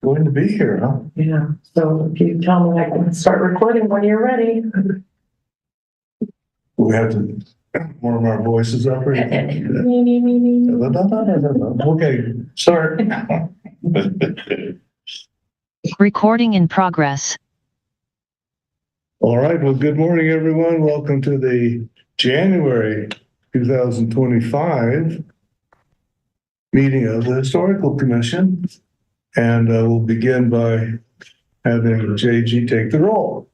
Going to be here, huh? Yeah, so if you tell me I can start recording when you're ready. We have to warm our voices up. Or anything? Okay, start. Recording in progress. All right, well, good morning, everyone. Welcome to the January 2025 meeting of the Historical Commission. And we'll begin by having JG take the roll.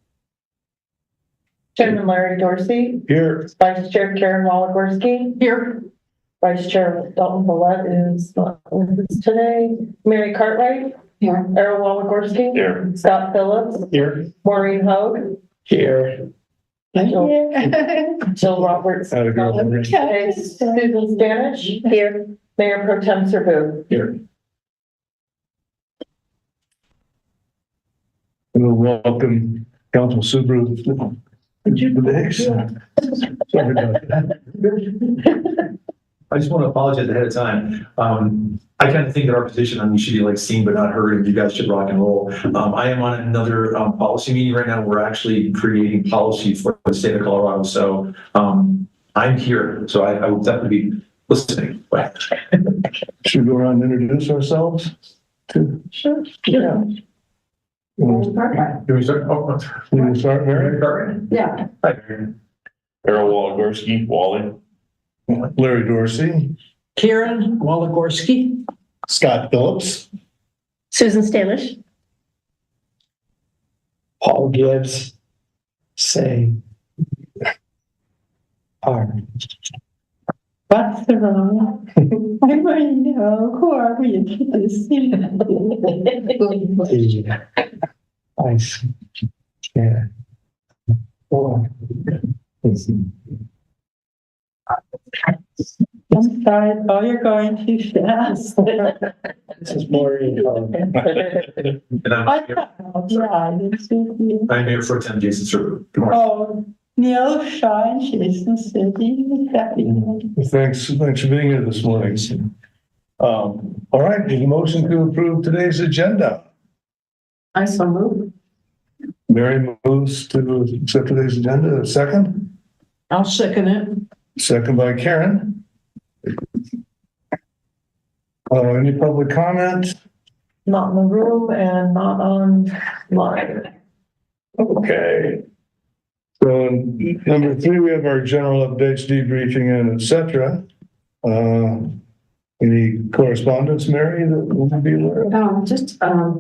Chairman Larry Dorsey. Here. Vice Chair Karen Woligorsky. Here. Vice Chair Dalton Follett is not with us today. Mary Cartwright. Here. Errol Woligorsky. Here. Scott Phillips. Here. Maureen Hogue. Here. Jill Roberts. Okay. Susan Spanish. Here. Mayor Pro Tem Serbu. Here. And we'll welcome Council Subaru. Could you Sorry about that. I just want to apologize ahead of time. I kind of think that our position on you should be like seen but not heard, and you guys should rock and roll. I am on another policy meeting right now. We're actually creating policy for the state of Colorado. So I'm here, so I will definitely be listening. Should we go around and introduce ourselves? Sure. Yeah. Do we start? Oh, Can we start, Mary? Yeah. Hi, Mary. Errol Woligorsky, Wally. Larry Dorsey. Karen Woligorsky. Scott Phillips. Susan Stanish. Paul Gibbs. Say. What's wrong? I want to know who are we introducing? I see. Yeah. Oh. I'm sorry, oh, you're going too fast. This is Maureen. And I'm Mayor Pro Tem Jason Serbu. Good morning. Oh, Neil, Sean, Jason, Cindy, Thanks for being here this morning. All right, need a motion to approve today's agenda. I so move. Mary moves to accept today's agenda. A second? I'll second it. Second by Karen. Any public comment? Not in the room and not online. Okay. So number 3, we have our general updates, debriefing, and et cetera. Any correspondence, Mary, that we'll be aware of? Just a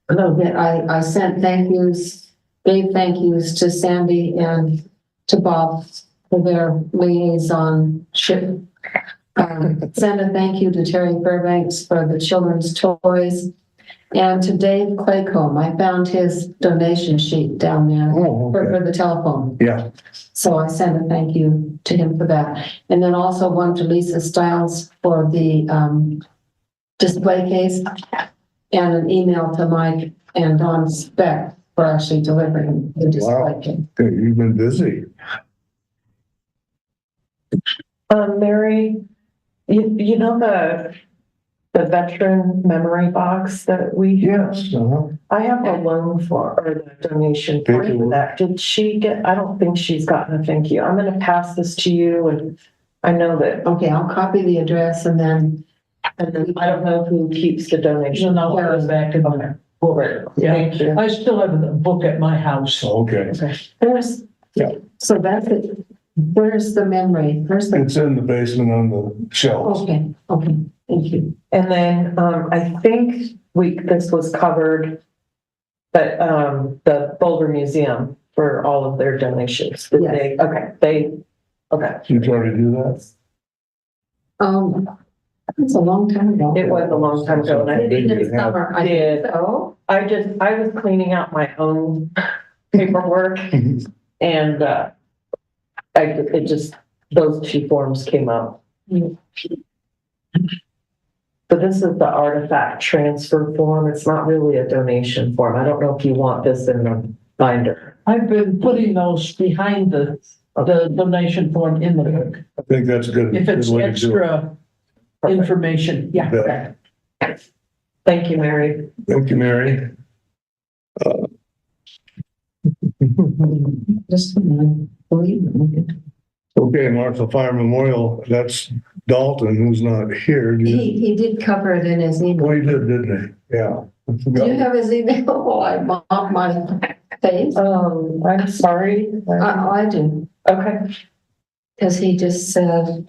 little bit. I sent gave thank yous to Sandy and to Bob for their liaisonship. Send a thank you to Terry Burbanks for the children's toys. And to Dave Claycomb, I found his donation sheet down there for the telephone. Yeah. So I sent a thank you to him for that. And then also one to Lisa Stiles for the display case, and an email to Mike and Don Speck for actually delivering the display case. Okay, you've been busy. Mary, you know the veteran memory box that we have? Yes. I have a loan for, or the donation for that. Did she get, I don't think she's gotten a thank you. I'm gonna pass this to you, and I know that, Okay, I'll copy the address and then I don't know who keeps the donation. No, I'll go back and Yeah. Thank you. I still have the book at my house. Okay. so that's it. Where's the memory? It's in the basement on the shelves. Okay, thank you. And then, I think this was covered, but, the Boulder Museum for all of their donations. Did Yes. Okay. You try to do that? It's a long time ago. It was a long time ago, and I Maybe this summer, I did. think so. I was cleaning out my own paperwork, and those 2 forms came up. So this is the artifact transfer form. It's not really a donation form. I don't know if you want this in the binder. I've been putting those behind the donation form in the book. I think that's good. If it's good way to do it. extra information, yeah. Yeah. Thank you, Mary. Thank you, Mary. Just, believe it. Okay, Marshall Fire Memorial, that's Dalton, who's not here. He did cover it in his Oh, email. he didn't he? Yeah. I Do forgot. you have his email? Oh, I mocked my face. I'm sorry. I do, Okay. because he just said,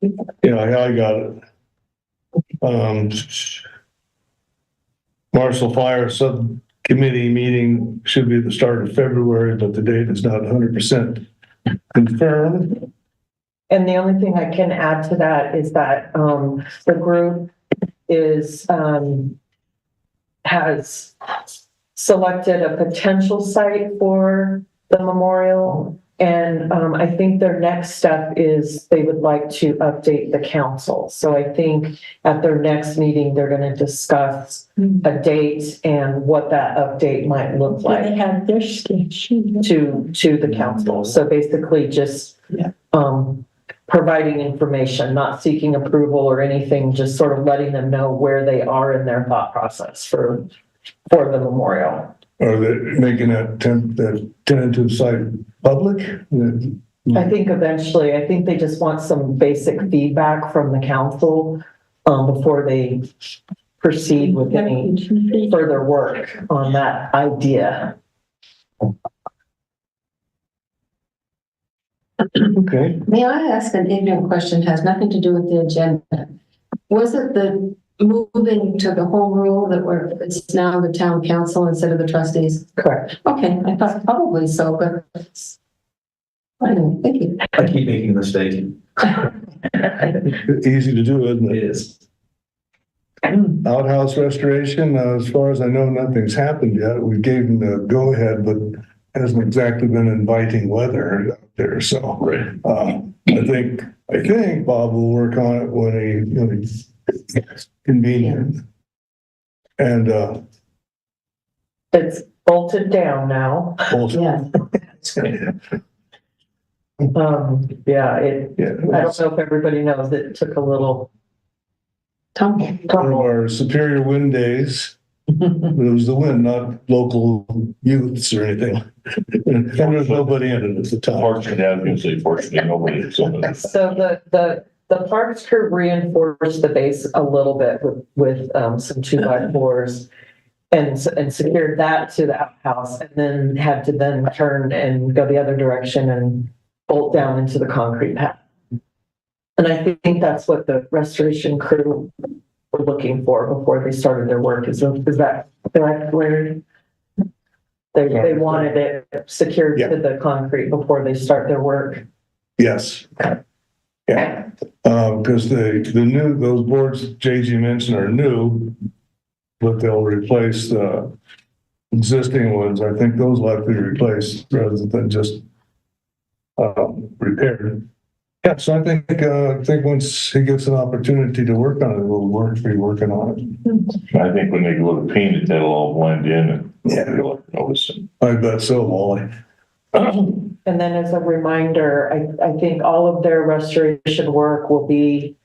Yeah, I got it. Marshall Fire Subcommittee meeting should be at the start of February, but the date is not 100% confirmed. And the only thing I can add to that is that, the group is, has selected a potential site for the memorial. And, I think their next step is they would like to update the council. So I think at their next meeting, they're gonna discuss a date and what that update might look They like have their station. to the council. So basically just, Yeah. providing information, not seeking approval or anything, just sort of letting them know where they are in their thought process for the memorial. Are they making that tentative site public? I think eventually, I think they just want some basic feedback from the council, before they proceed with any further work on that idea. Okay, may I ask an ignorant question, has nothing to do with the agenda? Was it the moving to the home rule that it's now the town council instead of the trustees? Correct. Okay, I thought probably so, but I know, thank you. I keep making a mistake. easy to do, isn't It it? is. Outhouse restoration, as far as I know, nothing's happened yet. We gave them the go-ahead, but hasn't exactly been inviting weather out there, so. Right. I think Bob will work on it when he's convenient. And, It's bolted down now. also, Yeah, Yeah, I yeah, don't know if everybody knows, it took a little tumble. one of tumble. our Superior Wind Days. But it was the wind, not local youths or anything. And there was nobody in it at the time. Fortunately, I was gonna say fortunately, nobody. So So the parks crew reinforced the base a little bit with some 2x4s and secured that to the outhouse, and then had to then turn and go the other direction and bolt down into the concrete pad. And I think that's what the restoration crew were looking for before they started their work. Is that correct, Larry? They wanted it secured to the concrete before they start their work. Yes. Yeah, because those boards JG mentioned are new, but they'll replace the existing ones. I think those will have to be replaced rather than just repaired. Yeah, so I think once he gets an opportunity to work on it, we'll be working on it. I think when they go to paint it, that'll all blend in and Yeah. you'll notice it. I bet so, Wally. And then as a reminder, I think all of their restoration work will be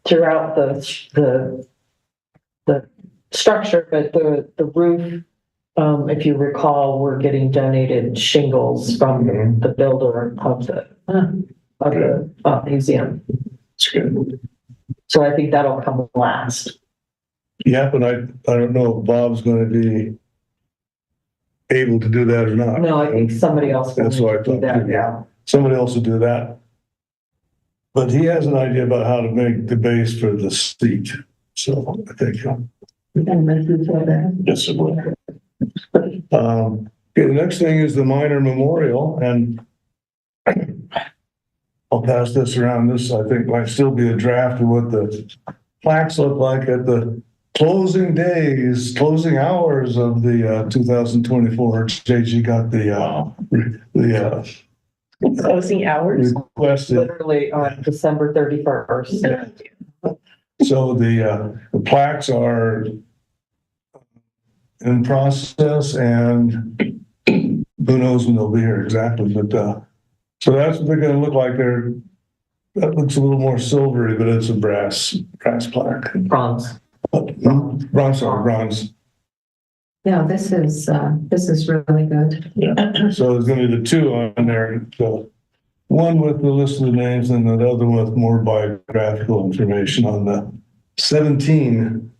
throughout the structure, but the roof, if you recall, we're getting donated shingles from the builder of the museum. It's good. So I think that'll come last. Yeah, but I don't know if Bob's gonna be able to do that or not. No, I think somebody else will That's what I do thought, that, too. yeah. Somebody else will do that. But he has an idea about how to make the base for the seat. So I think, Yes, it will. okay, the next thing is the minor memorial, and I'll pass this around. This, I think, might still be a draft of what the plaques look like at the closing hours of the 2024. JG got the Closing hours, requested. literally on December 31st. So the plaques are in process, and who knows when they'll be here exactly, but so that's what they're gonna look like. That looks a little more silvery, but it's a brass plaque. Bronze. Bronze, sorry, bronze. Yeah, this is really good. So there's gonna be the two on there, the one with the list of the names and the other one with more biographical information on the 17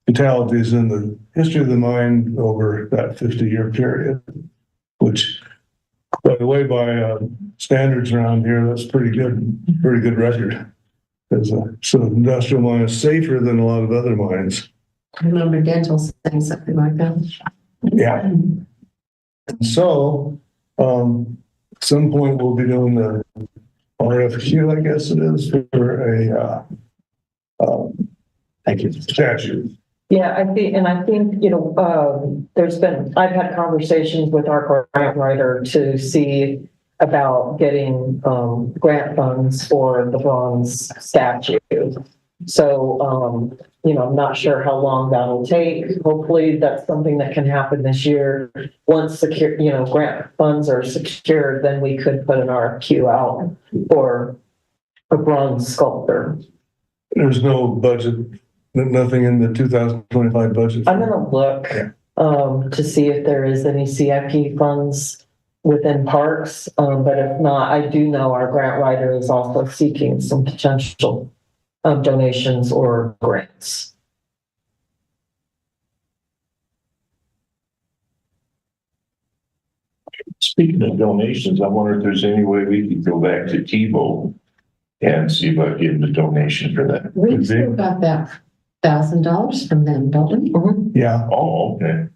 fatalities in the history of the mine over that 50-year period, which, by the way, by standards around here, that's pretty good record. Because so industrial mine is safer than a lot of other mines. I remember Dental saying something like that. Yeah. And so, at some point we'll be doing the RFQ, I guess it is, for a thank you, statute. Yeah, I think, I've had conversations with our grant writer to see about getting, grant funds for the bronze statue. So, I'm not sure how long that'll take. Hopefully that's something that can happen this year. Once grant funds are secured, then we could put an RFQ out for a bronze sculptor. There's no budget, nothing in the 2025 budget. I'm gonna look, to see if there is any CIP funds within parks. But if not, I do know our grant writer is also seeking some potential donations or grants. Speaking of donations, I wonder if there's any way we could go back to Tebow and see about getting a donation for that. We still got that $1,000 from them, don't we? Yeah, Oh, okay.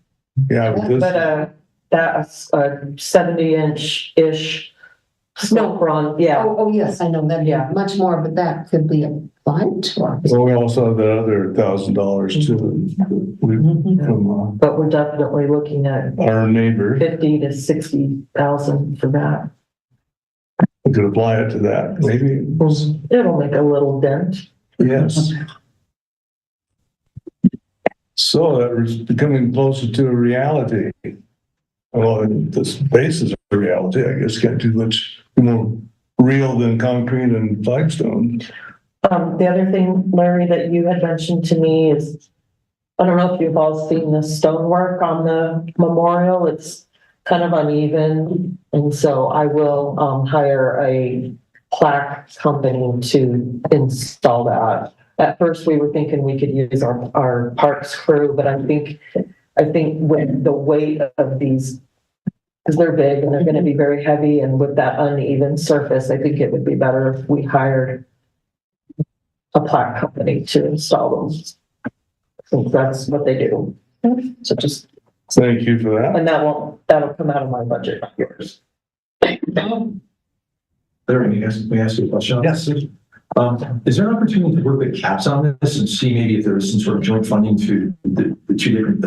yeah. But this, But, that's a 70-inch-ish sculpture on, yeah. Oh, yes, I know that. Yeah. Much more, but that could be applied to us. well, we also have the other $1,000 too. From But we're definitely looking at our neighbor. 50 to 60,000 for that. We could apply it to that, maybe. It'll make a little dent. Yes. So that was becoming closer to a reality. Well, this base is a reality, I guess, can't do much more real than concrete and flagstone. The other thing, Larry, that you had mentioned to me is, I don't know if you've all seen the stonework on the memorial. It's kind of uneven. And so I will hire a plaque company to install that. At first, we were thinking we could use our parks crew, but I think with the weight of these, because they're big and they're going to be very heavy, and with that uneven surface, I think it would be better if we hired a plaque company to install them. So that's what they do. So just, Thank you for that. and that'll come out of my budget, not yours. Larry, may I ask you a question? Yes. Is there an opportunity to work with CAPS on this and see maybe if there is some sort of joint funding to the two different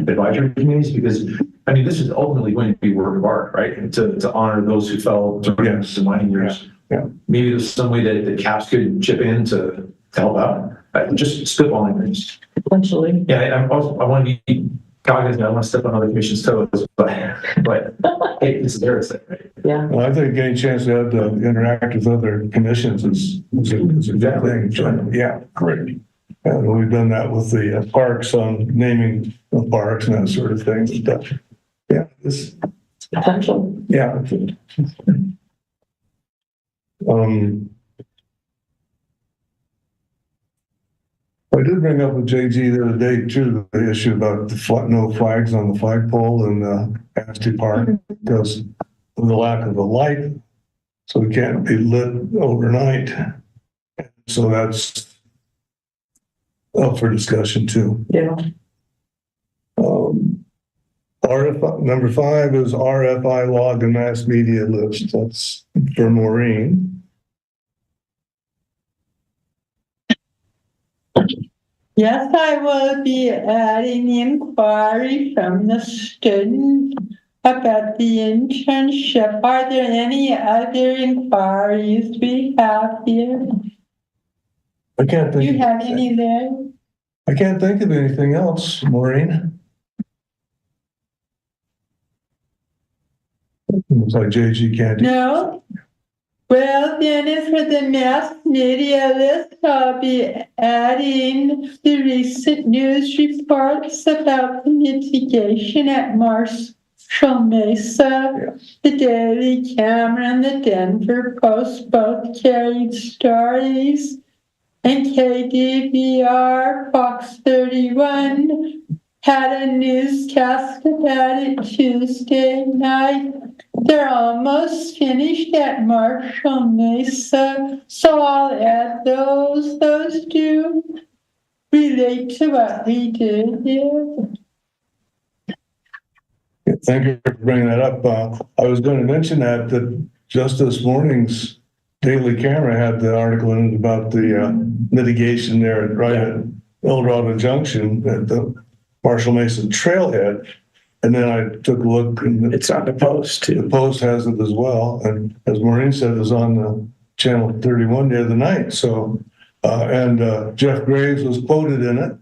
advisory committees? Because, I mean, this is ultimately going to be work of art, right? To honor those who fell during the mining years. Yeah. Maybe there's some way that CAPS could chip in to help out. Just spitballing things. Potentially. Yeah, I want to be cognizant. I don't want to step on other commission's toes, but hey, it's there, right? Yeah. Well, I think getting a chance to interact with other commissions is a good thing. Yeah, correct. And we've done that with the parks on naming of parks and that sort of thing. But, yeah, this, Potential. yeah. I did bring up with JG the other day too, the issue about the no flags on the flagpole in Astor Park because of the lack of a light. So it can't be lit overnight. So that's up for discussion too. Yeah. Number 5 is RFI log and mass media list. That's for Maureen. Yes, I will be adding inquiry from the student about the internship. Are there any other inquiries we have here? I can't Do think. you have any there? I can't think of anything else, Maureen. Looks like JG can't. No? Well, then for the mass media list, I'll be adding the recent news reports about the mitigation at Marshall Mesa. The Daily Camera and the Denver Post both carried stories. And KDVR Fox 31 had a newscast about it Tuesday night. They're almost finished at Marshall Mesa, so I'll add those. Those do relate to what we did here. Thank you for bringing that up. I was going to mention that just this morning's Daily Camera had the article in it about the mitigation there right at El Dorado Junction at the Marshall Mesa Trailhead. And then I took a look and It's on the Post the too. Post has it as well. And as Maureen said, it was on the channel 31 the other night. So, and Jeff Graves was quoted in it.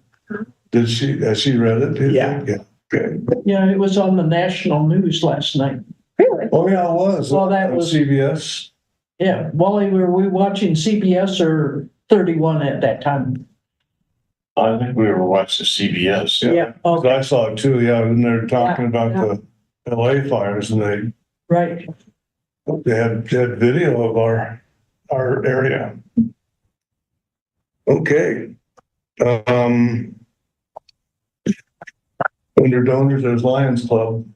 Has she read it? Yeah. Yeah. Okay. Yeah, it was on the national news last night. Really? Oh, yeah, it was. Well, that On was- CBS. Yeah, Wally, were we watching CBS or 31 at that time? I think we were watching CBS. Yeah. So Okay, I saw it too, yeah, and they're talking about the LA fires and right. they had video of our area. Okay. Under donors, there's Lions Club.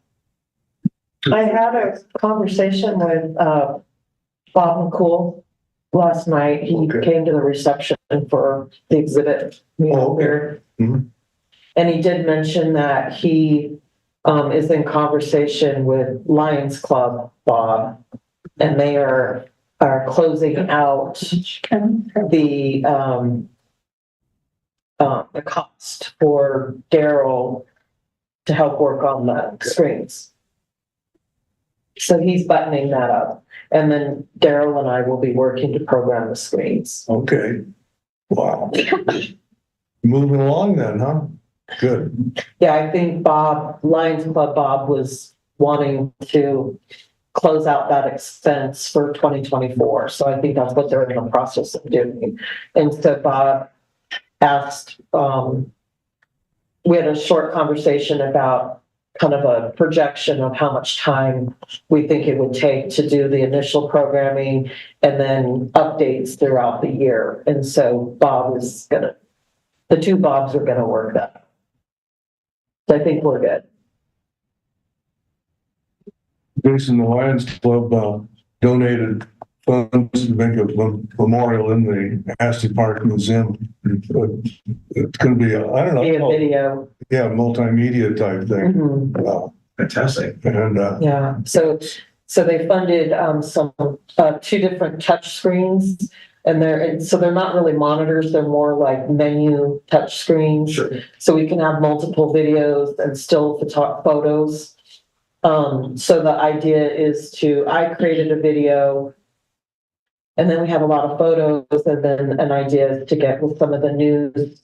I had a conversation with Bob McCool last night. He Okay. came to the reception for the exhibit. You know, Oh, okay. here. Mhm. And he did mention that he is in conversation with Lions Club, Bob, and they are closing out the cost for Daryl to help work on the screens. So he's buttoning that up. And then Daryl and I will be working to program the screens. Okay. Wow. Moving along then, huh? Good. Yeah, I think Lions Club Bob was wanting to close out that expense for 2024. So I think that's what they're in the process of doing. And so Bob asked, we had a short conversation about kind of a projection of how much time we think it would take to do the initial programming and then updates throughout the year. And so the two Bobs are gonna work that. So I think we're good. Jason, the Lions Club donated funds to make a memorial in the Ashley Park Museum. It's going to be, I don't Be a know, video. yeah, multimedia type thing. Mhm. Fantastic. And Yeah, so they funded two different touch screens, and they're not really monitors, they're more like menu touch screens. Sure. So we can have multiple videos and still photos. So the idea is I created a video, and then we have a lot of photos, and then an idea is to get with some of the news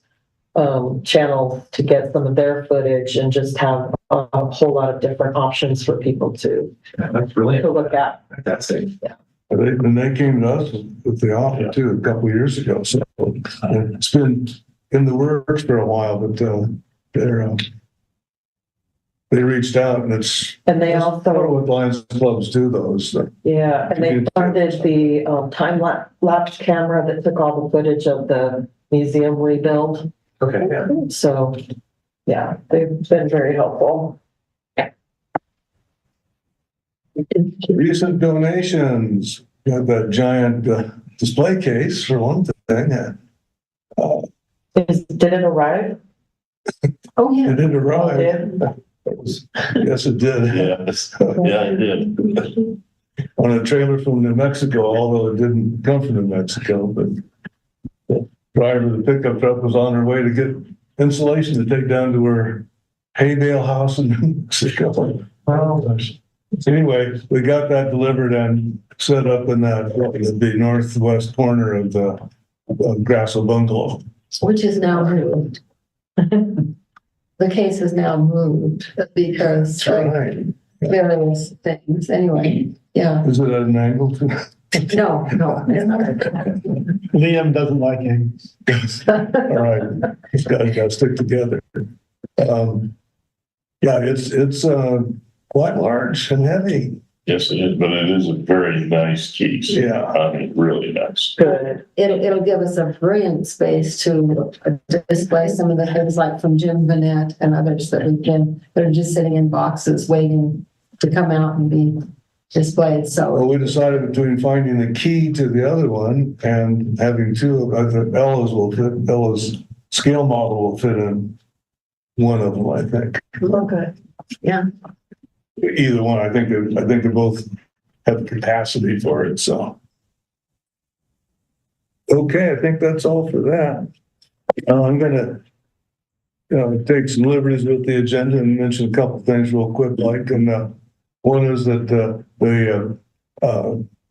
channels to get some of their footage and just have a whole lot of different options for people to That's brilliant. look at. Fantastic. they came to us with the offer too, a couple of years ago. So it's been in the works for a while, but they reached out and it's And they part also, of what Lions Clubs do those. yeah, and they funded the time lapse camera that took all the footage of the museum rebuild. Okay, yeah. So, yeah, they've been very helpful. Recent donations, got that giant display case for one thing. Did it arrive? Oh, yeah. It didn't Oh, it arrive. did? Yes, it did. Yes, yeah, I did. On a trailer from New Mexico, although it didn't come from New Mexico, but the driver of the pickup truck was on her way to get insulation to take down to her hay bale house in New Mexico. Wow. Anyway, we got that delivered and set up in the northwest corner of the Grassel Bungalow. Which is now moved. The case is now moved because Right. various things. Anyway, yeah. Is it at an angle too? No, no. Liam doesn't like him. All right, these guys gotta stick together. Yeah, it's quite large and heavy. Yes, it is, but it is a very nice case. Yeah. I mean, really nice. Good. It'll give us a brilliant space to display some of the things like from Jim Vanette and others that they're just sitting in boxes waiting to come out and be displayed. So Well, we decided between finding the key to the other one and having two, I think Ella's scale model will fit in one of them, I think. Okay. yeah, Either one, I think they both have the capacity for it, so. Okay, I think that's all for that. I'm gonna take some liberties with the agenda and mention a couple things real quick, like, and one is that the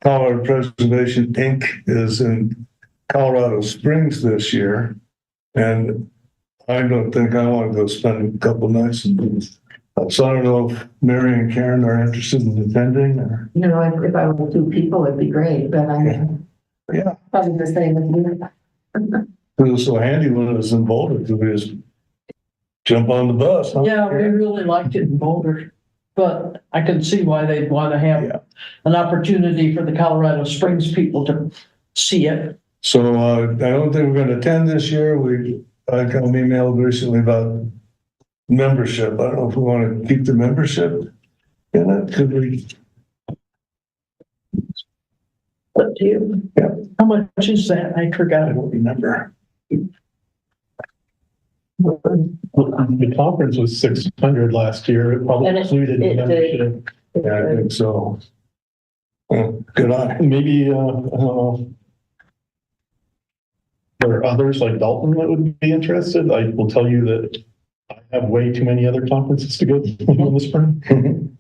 Colorado Preservation Inc. is in Colorado Springs this year, and I don't think I want to go spend a couple nights in. So I don't know if Mary and Karen are interested in attending or. you know, if I were 2 people, it'd be great, but I'm Yeah, probably the same with you. it was so handy when it was in Boulder to just jump on the bus. Huh? Yeah, we really liked it in Boulder, but I can see why they'd want to have Yeah. an opportunity for the Colorado Springs people to see it. So I don't think we're going to attend this year. I got an email recently about membership. I don't know if we want to keep the membership in it. Could we? Up to you. Yeah. How much is that? I I forgot. don't remember. The conference was 600 last year. It probably And it included did. membership. Yeah, I think so. Good on. Maybe, I don't know. There are others like Dalton that would be interested. I will tell you that I have way too many other conferences to go to in the spring.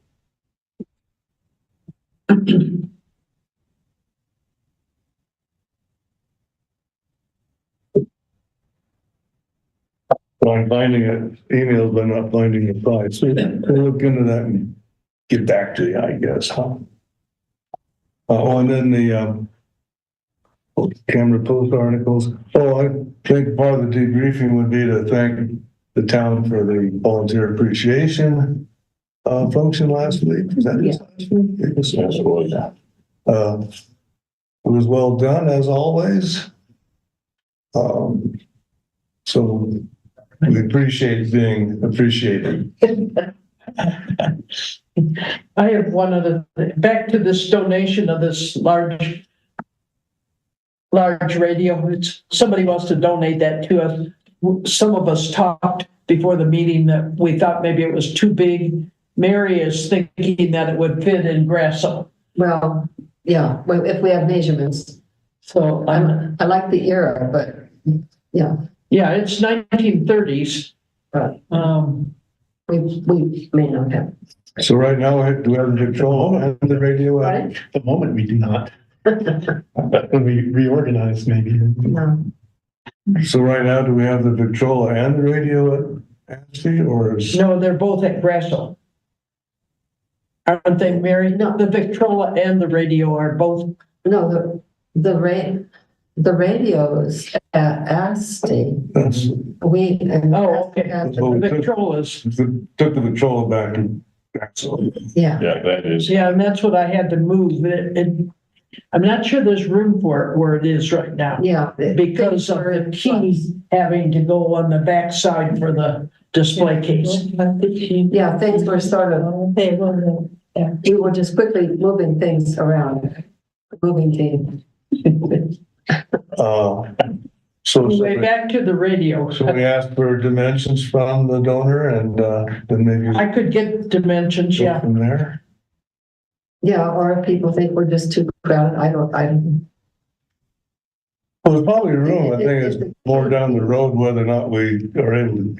So I'm finding it, emails, but not finding the price. So we'll look into that and get back to you, I guess, huh? And then the camera post articles. Oh, I think part of the debriefing would be to thank the town for the volunteer appreciation function last week. Was that last week? It was last week. It was well done as always. So we appreciate being appreciated. I have one other thing. Back to this donation of this large radio. Somebody wants to donate that to us. Some of us talked before the meeting that we thought maybe it was too big. Mary is thinking that it would fit in Grasso. Well, yeah, well, if we have measurements. So I like the era, but yeah, yeah, it's 1930s. Right. We may not have. So right now, do we have the control and the radio? Right? At the moment, we do not. But when we reorganize, maybe. No. So right now, do we have the Victrola and the radio at Ashley, or is? No, they're both at Grasso. Aren't they, Mary? No. The Victrola and the radio are both. No, the radio is at Asti. That's, Oh, okay. Well, The Victrolas. took the Victrola back and that's all. Yeah, Yeah, that is. Yeah, and that's what I had to move. I'm not sure there's room for it where it is right now. yeah. Because of the key having to go on the back side for the display case. Yeah, things were sort of, we were just quickly moving things around, moving team. So Anyway, back to the radio. so we asked for dimensions from the donor and then maybe I could get dimensions, go yeah. from there. Yeah, or if people think we're just too crowded, I don't. Well, there's probably room. I think it's more down the road whether or not we are able to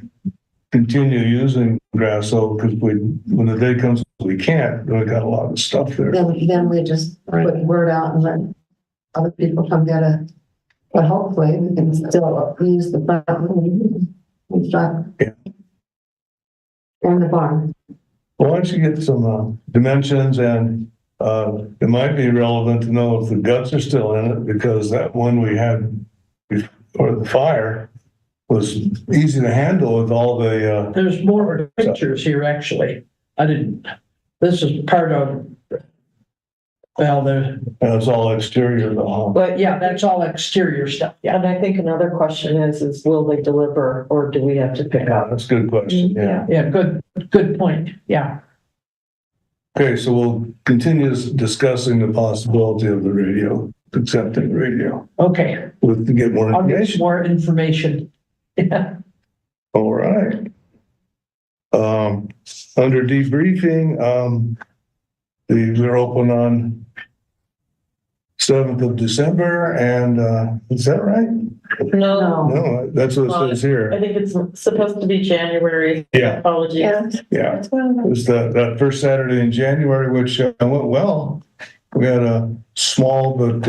continue using Grasso, because when the day comes, we can't. We got a lot of stuff there. Then we just put word out and let other people come get it. But hopefully we can still use the front room and stuff. Yeah. And the barn. Well, why don't you get some dimensions and It might be relevant to know if the guts are still in it, because that one we had before the fire was easy to handle with all the, There's more pictures here, actually. This is part of, well, it's all exterior though. But yeah, that's all exterior stuff, yeah. and I think another question is will they deliver or do we have to pick up? That's a good question, yeah. Yeah, good point, yeah. Okay, so we'll continue discussing the possibility of the radio, accepting radio, Okay, to get more I'll get information. some more information. Yeah. All right. Under debriefing, we're open on 7th of December, and, is that right? No, No, that's what it says I here. think it's supposed to be January. Yeah, Apologies. yeah. It was that first Saturday in January, which went well. We had a small but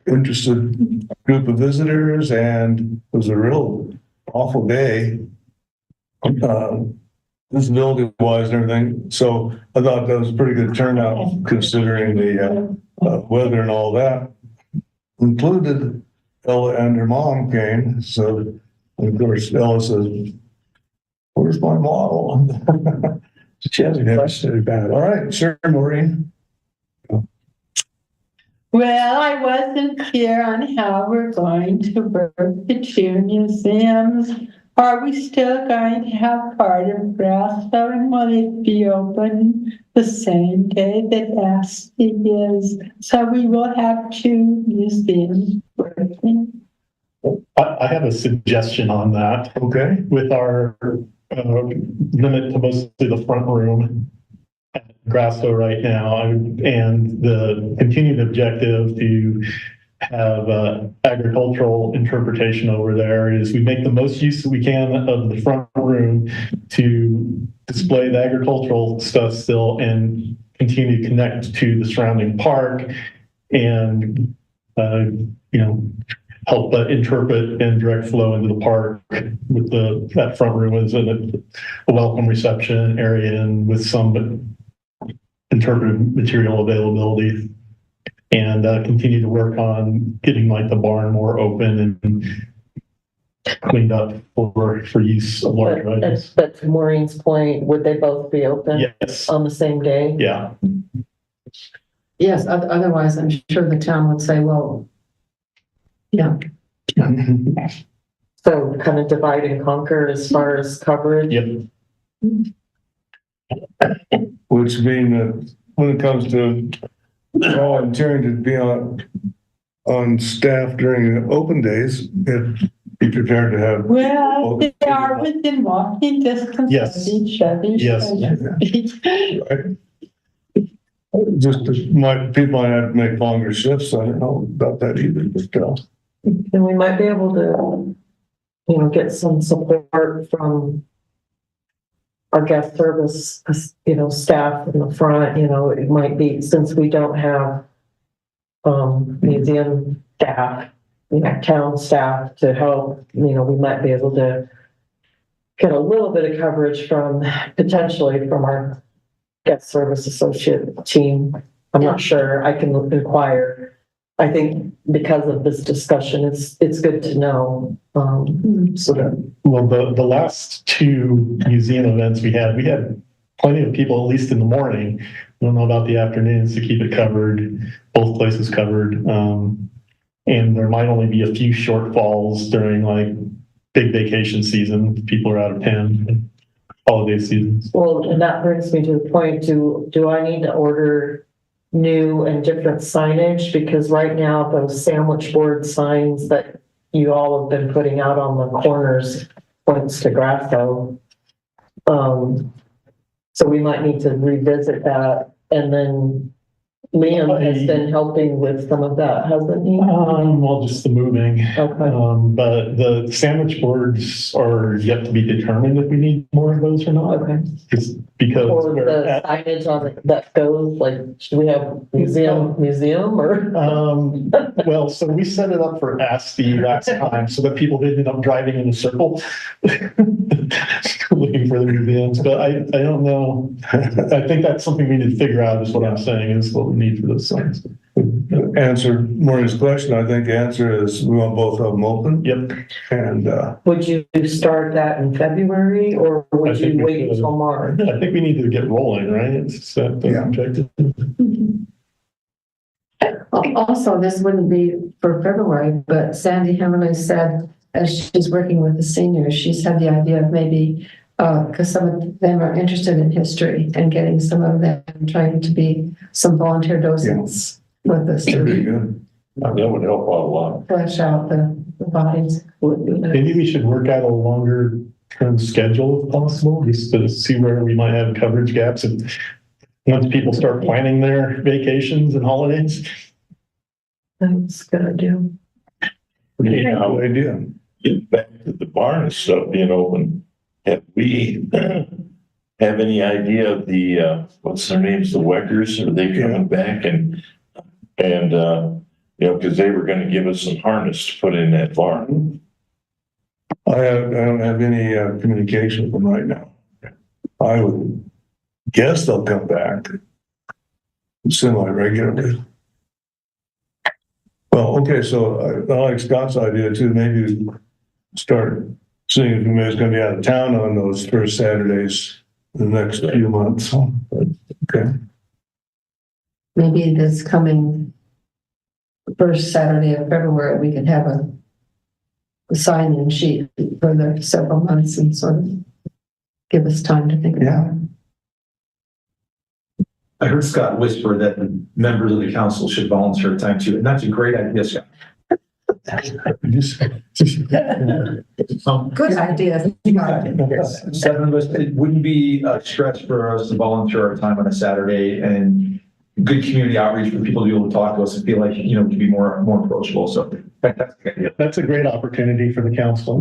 interested group of visitors, and it was a real awful day, visibility wise and everything. So I thought that was a pretty good turnout considering the weather and all that. Included Ella and her mom came. So of course Ella says, "Where's my model?" She hasn't questioned about it. All right, sure, Maureen. Well, I wasn't clear on how we're going to work the two museums. Are we still going to have part of Grasso, and will it be open the same day that ASPE is? So we will have two museums working. I have a suggestion on that. Okay. With our limit to mostly the front room at Grasso right now, and the continued objective to have agricultural interpretation over there is we make the most use that we can of the front room to display the agricultural stuff still and continue to connect to the surrounding park and help interpret and direct flow into the park with that front room as a welcome reception area and with some interpretive material availability, and continue to work on getting like the barn more open and cleaned up for use of large items. But to Maureen's point, would they both be open Yes. on the same day? Yeah. Yes, otherwise I'm sure the town would say, well, yeah. So kind of divide and conquer as far as coverage? Yep. Which mean that when it comes to volunteering to be on staff during the open days, be prepared to have. Well, they are within walking distance Yes. of each other. Yes. Right. Just people might have to make longer shifts. I don't know about that either, but And we might be able to, get some support from our guest service, staff in the front. It might be, since we don't have museum staff, town staff to help, we might be able to get a little bit of coverage potentially from our guest service associate team. I'm not sure. I can inquire. I think because of this discussion, it's good to know. So that Well, the last two museum events we had plenty of people, at least in the morning. I don't know about the afternoons to keep it covered, both places covered. And there might only be a few shortfalls during like big vacation season. People are out of town, holiday seasons. well, and that brings me to the point, do I need to order new and different signage? Because right now those sandwich board signs that you all have been putting out on the corners points to Grasso. So we might need to revisit that and then, Liam has been helping with some of that, hasn't he? Well, just the moving. Okay, But the sandwich boards are yet to be determined if we need more of those or not. okay. Just because Or we're the at, signage on it that goes, like, should we have museum or? well, so we set it up for ASTI last time so that people didn't end up driving in a circle looking for the museums, but I don't know. I think that's something we need to figure out is what I'm saying is what we need for those signs. Answer Maureen's question, I think the answer is we want both of them open. Yep. And, Would you start that in February or I would think you we wait could. until March? I think we need to get rolling, right? It's that the Yeah. objective. Also, this wouldn't be for February, but Sandy Hemmerly said, as she's working with the seniors, she's had the idea of maybe, because some of them are interested in history and getting some of them trying to be some volunteer docents with us that'd be to good. That would help out a lot. flesh out the bodies. Maybe we should work out a longer term schedule if possible, just to see where we might have coverage gaps and once people start planning their vacations and holidays. That's a good idea. You know, Good idea. get back to the barn and stuff being open. Have we have any idea of the, what's their names, the Weckers? Are they coming back and, you know, because they were gonna give us some harness to put in that barn. I don't have any communication with them right now. I would guess they'll come back semi-regularly. Well, okay, so I like Scott's idea too, maybe start seeing if anybody's gonna be out of town on those first Saturdays in the next few months. Okay, Maybe this coming first Saturday of February, we could have a sign-in sheet for the several months and sort of give us time to think about it. I heard Scott whisper that the members of the council should volunteer time too, and that's a great idea, Scott. Good idea. Yes, 7 of us, it wouldn't be a stretch for us to volunteer our time on a Saturday and good community outreach for people to be able to talk to us and feel like, you know, to be more approachable. So fantastic idea. That's a great opportunity for the council.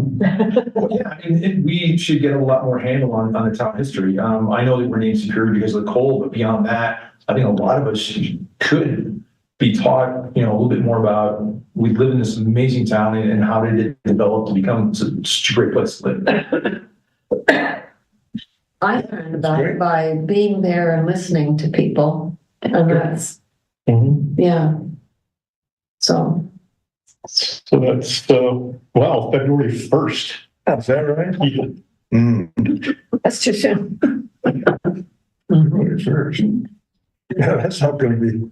Well, yeah, I mean, we should get a lot more handle on the town history. I know that we're named Superior because of the coal, but beyond that, I think a lot of us could be taught, you know, a little bit more about, we live in this amazing town and how did it develop to become such a great place to live. I learned about it by being there and listening to people. And that's, Mhm. yeah. So, So that's, wow, February 1st. is that right? Yeah. that's too soon. February 1st. Yeah, that's not gonna be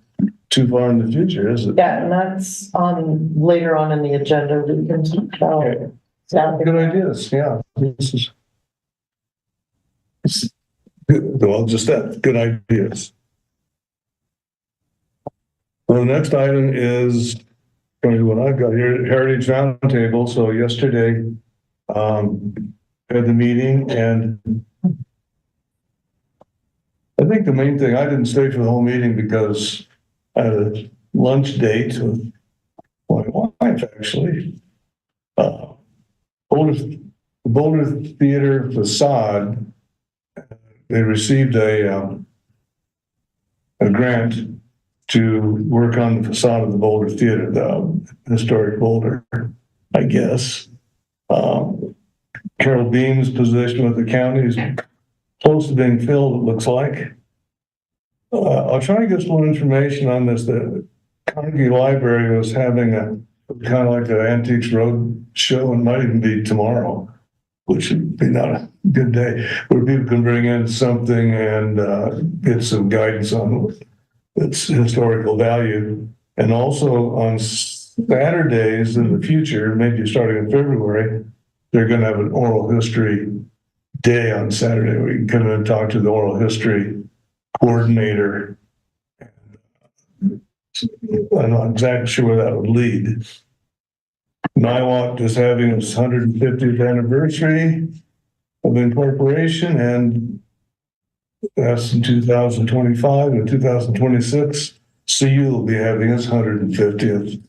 too far in the future, is it? Yeah, and that's on, later on in the agenda, we can talk about. Okay. Yeah. Good ideas, yeah. This is. it's good. Well, just that, good ideas. Well, the next item is, what I've got here, Heritage Roundtable. So yesterday, had the meeting and I think the main thing, I didn't stay for the whole meeting because I had a lunch date with my wife, actually. Boulder Theater facade, they received a grant to work on the facade of the Boulder Theater, the historic Boulder, I guess. Carol Beam's position with the county is close to being filled, it looks like. I'll try to get some more information on this. The Carnegie Library was having a kind of like an Antiques Road show, and might even be tomorrow, which would be not a good day, where people can bring in something and get some guidance on its historical value. And also on Saturdays in the future, maybe starting in February, they're going to have an oral history day on Saturday. We can come in and talk to the oral history coordinator. I'm not exactly sure where that would lead. Niwot is having its 150th anniversary of incorporation, and that's in 2025 and 2026. CU will be having its 150th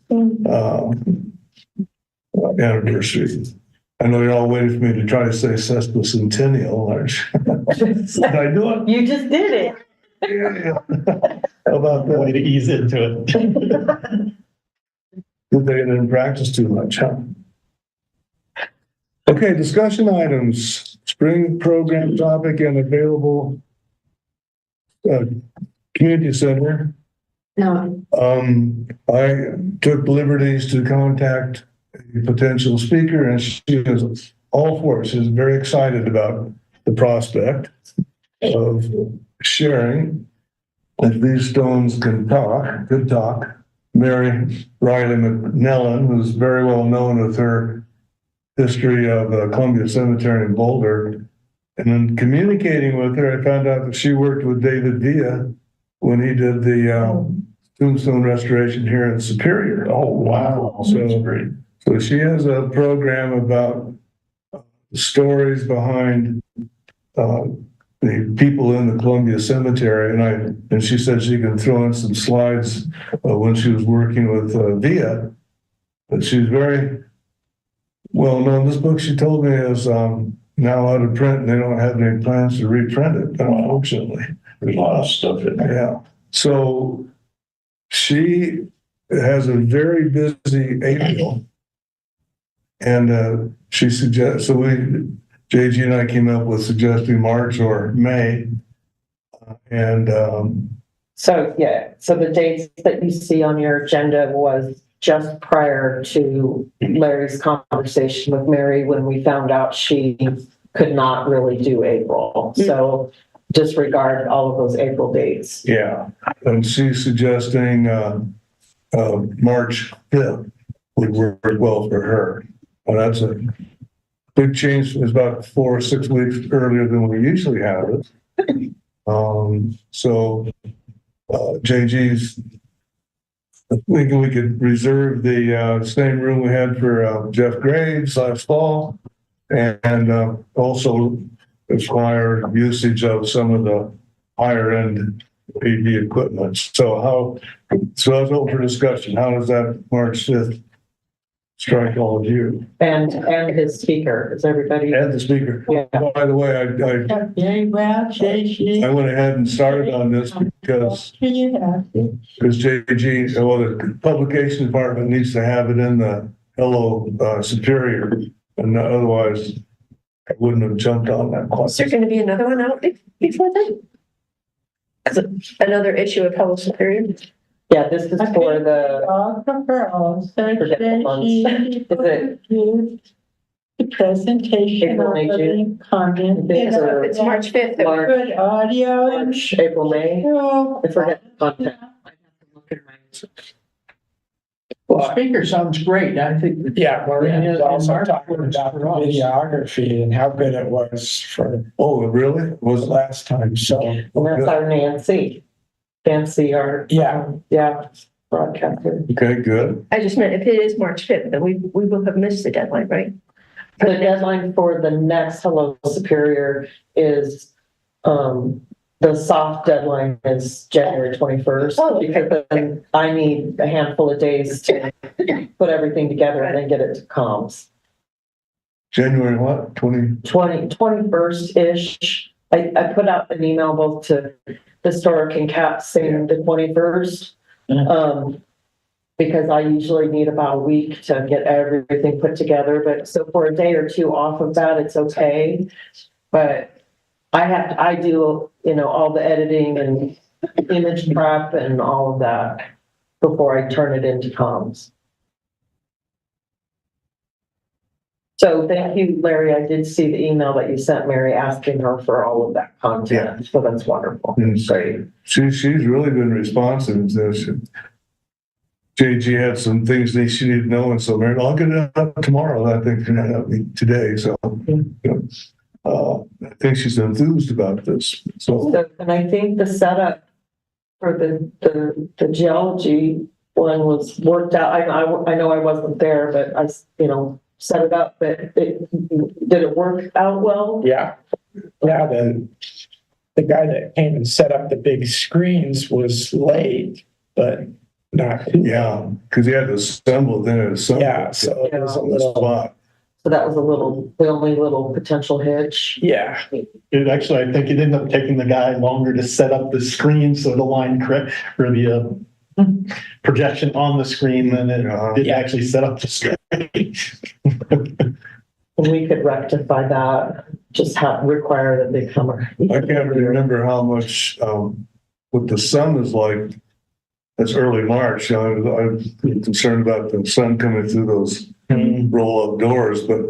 anniversary. I know you're all waiting for me to try to say sesquicentennial, aren't you? Did I do it? You just did it. Yeah. How about Way that? to ease into it. They didn't practice too much, huh? Okay, discussion items, spring program topic and available community center. No, I took liberties to contact a potential speaker, and she is all for it. She's very excited about the prospect of sharing. If these stones can talk, could talk. Mary Riley McNellen, who's very well known with her history of Columbia Cemetery in Boulder. And in communicating with her, I found out that she worked with David Villa when he did the tombstone restoration here in Superior. Oh, wow. That's great. So she has a program about the stories behind the people in the Columbia Cemetery, and she said she can throw in some slides when she was working with Villa. But she's very well known. This book, she told me, is now out of print, and they don't have any plans to reprint it, unfortunately. There's a lot of stuff in there. Yeah. So she has a very busy April, and she suggests, so JG and I came up with suggesting March or May. And So the dates that you see on your agenda was just prior to Larry's conversation with Mary when we found out she could not really do April. So disregard all of those April dates. yeah, and she's suggesting March 5th would work well for her. Well, that's a big change. It's about 4 or 6 weeks earlier than we usually have it. So JG's, we could reserve the same room we had for Jeff Graves last fall, and also acquire usage of some of the higher end AV equipment. So that's open for discussion. How does that March 5th strike all of you? And his speaker, is everybody? And the speaker. Yeah. By the way, Very well, JG. I went ahead and started on this because JG, well, the publication department needs to have it in the Hello Superior, and otherwise I wouldn't have jumped on that. Is there going to be another one out before then? Another issue of Hello Superior? Yeah, this is for the, Forget the months. Is it the presentation April, of May, June? the content. It's March 5th. March, Good audio and. March, April, May? I forget the content. I have to look at my- Well, speaker sounds great. I think. Yeah, Maureen is also Mark talking works about the for us. videography and how good it was for Oh, it really? the Was last time, so, And that's our Nancy. Nancy, our. yeah. Yeah, broadcaster. okay, good. I just meant if it is March 5th, then we will have missed the deadline, right? The deadline for the next Hello Superior is, the soft deadline is January 21st. Oh, okay. Because then I need a handful of days to put everything together and then get it to comms. January what? 21st-ish. I put out an email both to Historic and CAP saying the 21st. Because I usually need about a week to get everything put together, but so for a day or two off of that, it's okay. But I do, all the editing and image prep and all of that before I turn it into comms. So thank you, Larry. I did see the email that you sent Mary asking her for all of that content. So that's wonderful. Great. She's really been responsive to this. JG had some things that she needed to know, and so Mary, I'll get it up tomorrow. I think today. So I think she's enthused about this. So And I think the setup for the geology one was worked out. I know I wasn't there, but I set it up. But did it work out well? Yeah, the guy that came and set up the big screens was late. but not. Yeah, because you had to assemble, then it assembled. Yeah, so it was a On the little, spot. So that was the only little potential hitch. yeah, It actually, I think it ended up taking the guy longer to set up the screen so the line correct, or the projection on the screen than it did Yeah. actually set up the screen. We could rectify that, just require that they come. I can't remember how much, what the sun is like. It's early March. I'm concerned about the sun coming through those roll-up doors, but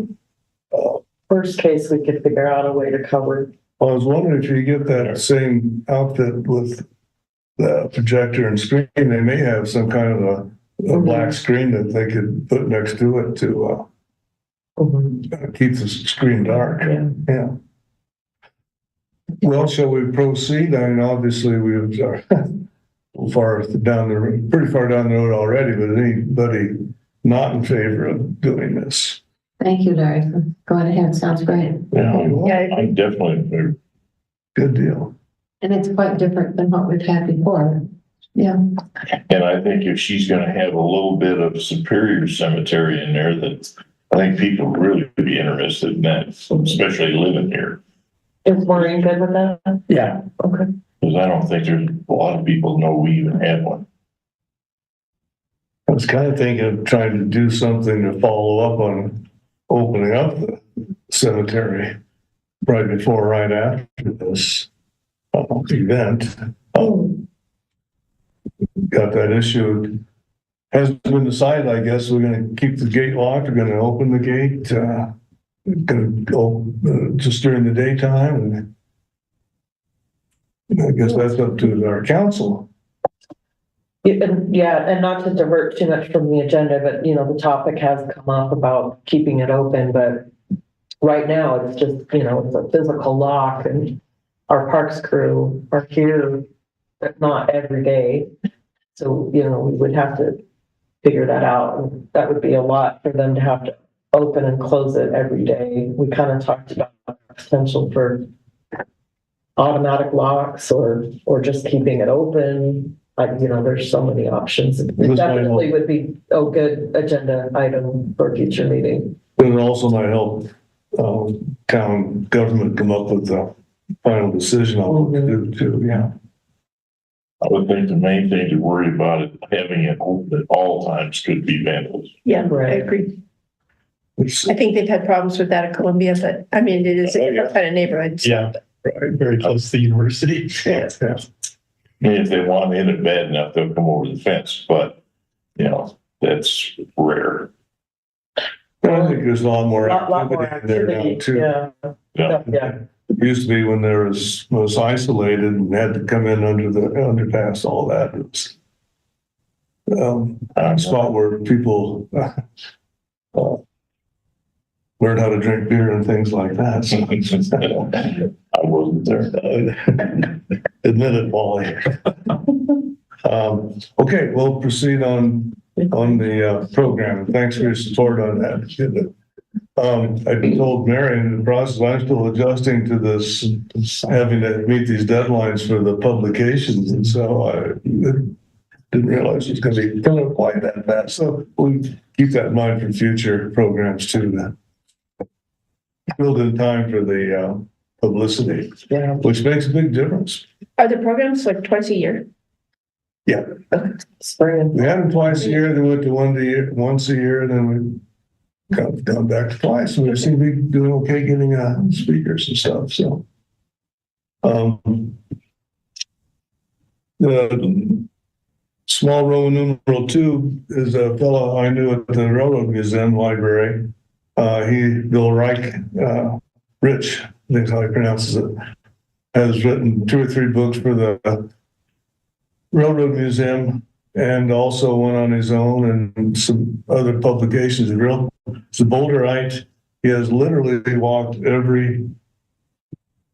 Worst case, we could figure out a way to cover. I was wondering if you get that same outfit with the projector and screen, they may have some kind of a black screen that they could put next to it to keep the screen dark. Yeah. Well, shall we proceed? I mean, obviously we are pretty far down the road already, but anybody not in favor of doing this? Thank you, Larry, for going ahead. Sounds great. Yeah, I'm definitely in favor. Good deal. And it's quite different than what we've had before. Yeah. And I think if she's gonna have a little bit of Superior Cemetery in there, that I think people really would be interested in that, especially living here. Is Maureen good with that? yeah. Okay. Because I don't think there's a lot of people know we even had one. I was kind of thinking of trying to do something to follow up on opening up the cemetery right before, right after this event. Got that issue. Hasn't been decided, I guess. We're gonna keep the gate locked. We're gonna open the gate, gonna go just during the daytime. And I guess that's up to our council. Yeah, and not to divert too much from the agenda, but the topic has come up about keeping it open, but right now it's just, it's a physical lock and our parks crew are here, but not every day. So, we would have to figure that out. And that would be a lot for them to have to open and close it every day. We kind of talked about potential for automatic locks or just keeping it open. There's so many options. It definitely would be a good agenda item for a future meeting. But it also might help town government come up with a final decision on what to do too, yeah. I would think the main thing to worry about it, having it open at all times could be vandals. Yeah, I Right. agree. I think they've had problems with that at Columbia, but I mean, it is a kind of neighborhood. So. Yeah, right, very close to the university. Yeah. I mean, if they want in it bad enough, they'll come over the fence, but, that's rare. I think there's a lot more Lot more activity in there now activity, too. yeah. It used to be when there was isolated and had to come in under the underpass, all that. It was a spot where people learn how to drink beer and things like that. So, I wasn't there. admit it, Wally. Okay, we'll proceed on the program. Thanks for your support on that. I told Mary in the process, I'm still adjusting to this, having to meet these deadlines for the publications. And so I didn't realize it was going to be coming up quite that fast. So we'll keep that in mind for future programs too, then. Build in time for the publicity, which makes a big difference. Are the programs like twice a year? Yeah. Spring. We had them twice a year, then went to once a year, and then we gone back to twice. We seem to be doing okay getting speakers and stuff. So, the small Roman numeral 2 is a fellow I knew at the Railroad Museum Library. Bill Reich, Rich, I think is how he pronounces it, has written 2 or 3 books for the Railroad Museum and also one on his own and some other publications. It's a Boulderite. He has literally walked every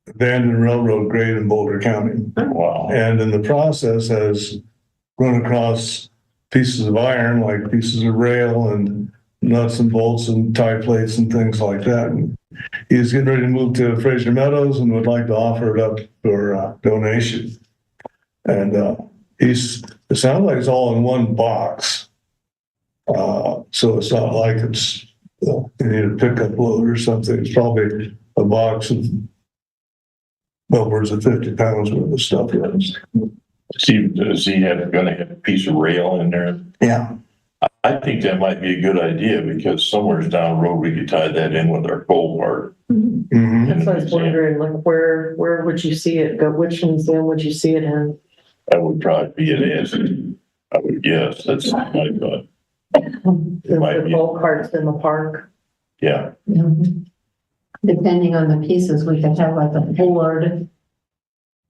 abandoned railroad grade in Boulder County. Wow. And in the process has run across pieces of iron, like pieces of rail and nuts and bolts and tie plates and things like that. And he's getting ready to move to Fraser Meadows and would like to offer it up for donation. And it sounds like it's all in one box. So it's not like it's, you need a pickup load or something. It's probably a box of upwards of 50 pounds worth of stuff. Is he gonna have a piece of rail in there? Yeah. I think that might be a good idea because somewhere's down the road, we could tie that in with our coal part. Mhm. That's what I was wondering, like, where would you see it go? Which museum would you see it in? That would probably be it as, I would guess, that's my thought. Is might the be. gold carts in the park? Yeah, Depending on the pieces, we could have like a board,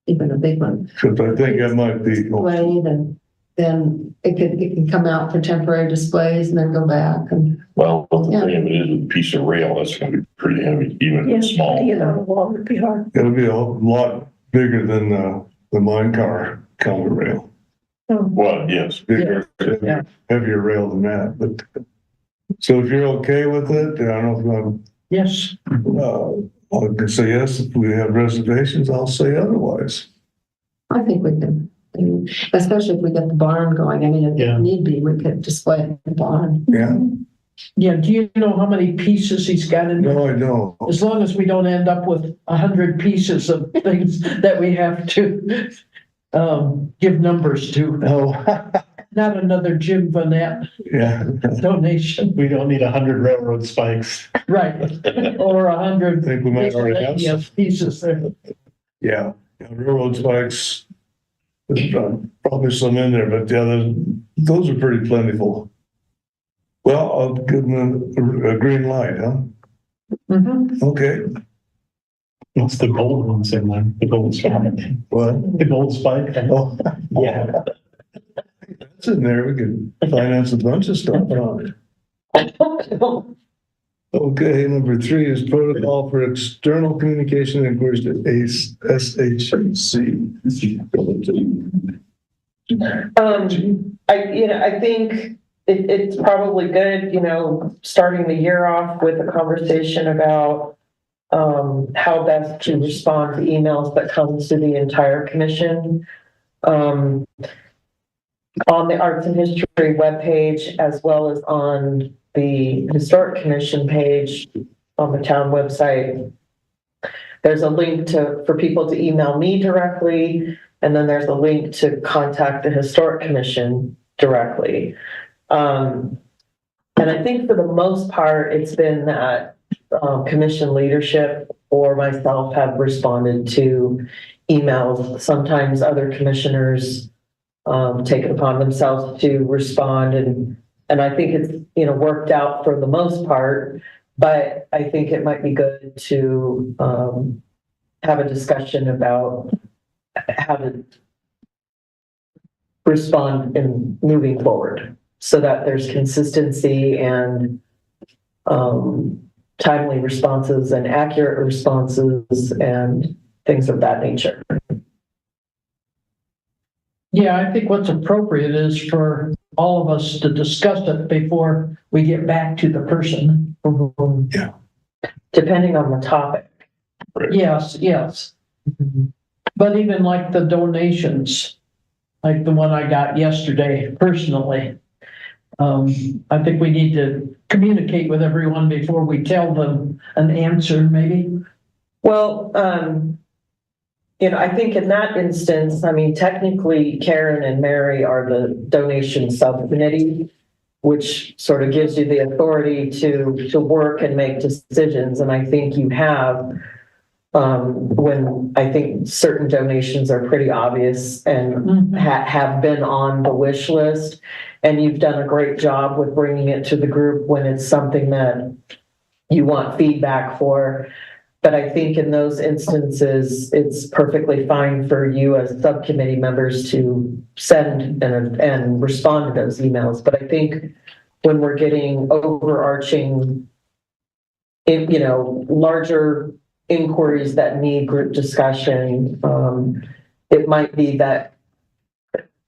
even a big one, Cause I think that might be, displayed, and then it can come out for temporary displays and then go back and. well, the thing of it is, with a piece of rail, that's gonna be pretty heavy, even if it's small. You know, the wall would be hard. it'll be a lot bigger than the mine car counter rail. Well, yes, Bigger, Yeah. heavier rail than that, but. So if you're okay with it, I don't know Yes, if I can say yes. If we have reservations, I'll say otherwise. I think we can, especially if we get the barn going. I mean, if Yeah. need be, we could display the barn. Yeah, yeah, do you know how many pieces he's got in there? no, I know. As long as we don't end up with 100 pieces of things that we have to give numbers to, Oh, not another Jim Vanette yeah. donation, We don't need 100 railroad spikes. right? Or I 100 think we might already have some. pieces there. Yeah, railroad spikes. There's probably some in there, but yeah, those are pretty plentiful. Well, I'll give them a green light, huh? Mhm. Okay, What's the gold ones in there? The gold spike. what? The gold spike. Oh, yeah. That's in there. We could finance a bunch of stuff on it. Okay, number 3 is protocol for external communication inquiries to SHC. I think it's probably good, starting the year off with a conversation about how best to respond to emails that come to the entire commission. On the Arts and History webpage, as well as on the Historic Commission page on the town website, there's a link for people to email me directly, and then there's a link to contact the Historic Commission directly. And I think for the most part, it's been that commission leadership or myself have responded to emails. Sometimes other commissioners take it upon themselves to respond, and I think it's worked out for the most part. But I think it might be good to have a discussion about how to respond in moving forward, so that there's consistency and timely responses and accurate responses and things of that nature. Yeah, I think what's appropriate is for all of us to discuss it before we get back to the person. Yeah. Depending on the topic. Yes, yes. But even like the donations, like the one I got yesterday personally, I think we need to communicate with everyone before we tell them an answer, maybe. Well, I think in that instance, technically Karen and Mary are the donation subcommittee, which sort of gives you the authority to work and make decisions. And I think you have, when I think certain donations are pretty obvious and have been on the wish list. And you've done a great job with bringing it to the group when it's something that you want feedback for. But I think in those instances, it's perfectly fine for you as subcommittee members to send and respond to those emails. But I think when we're getting overarching, larger inquiries that need group discussion, it might be that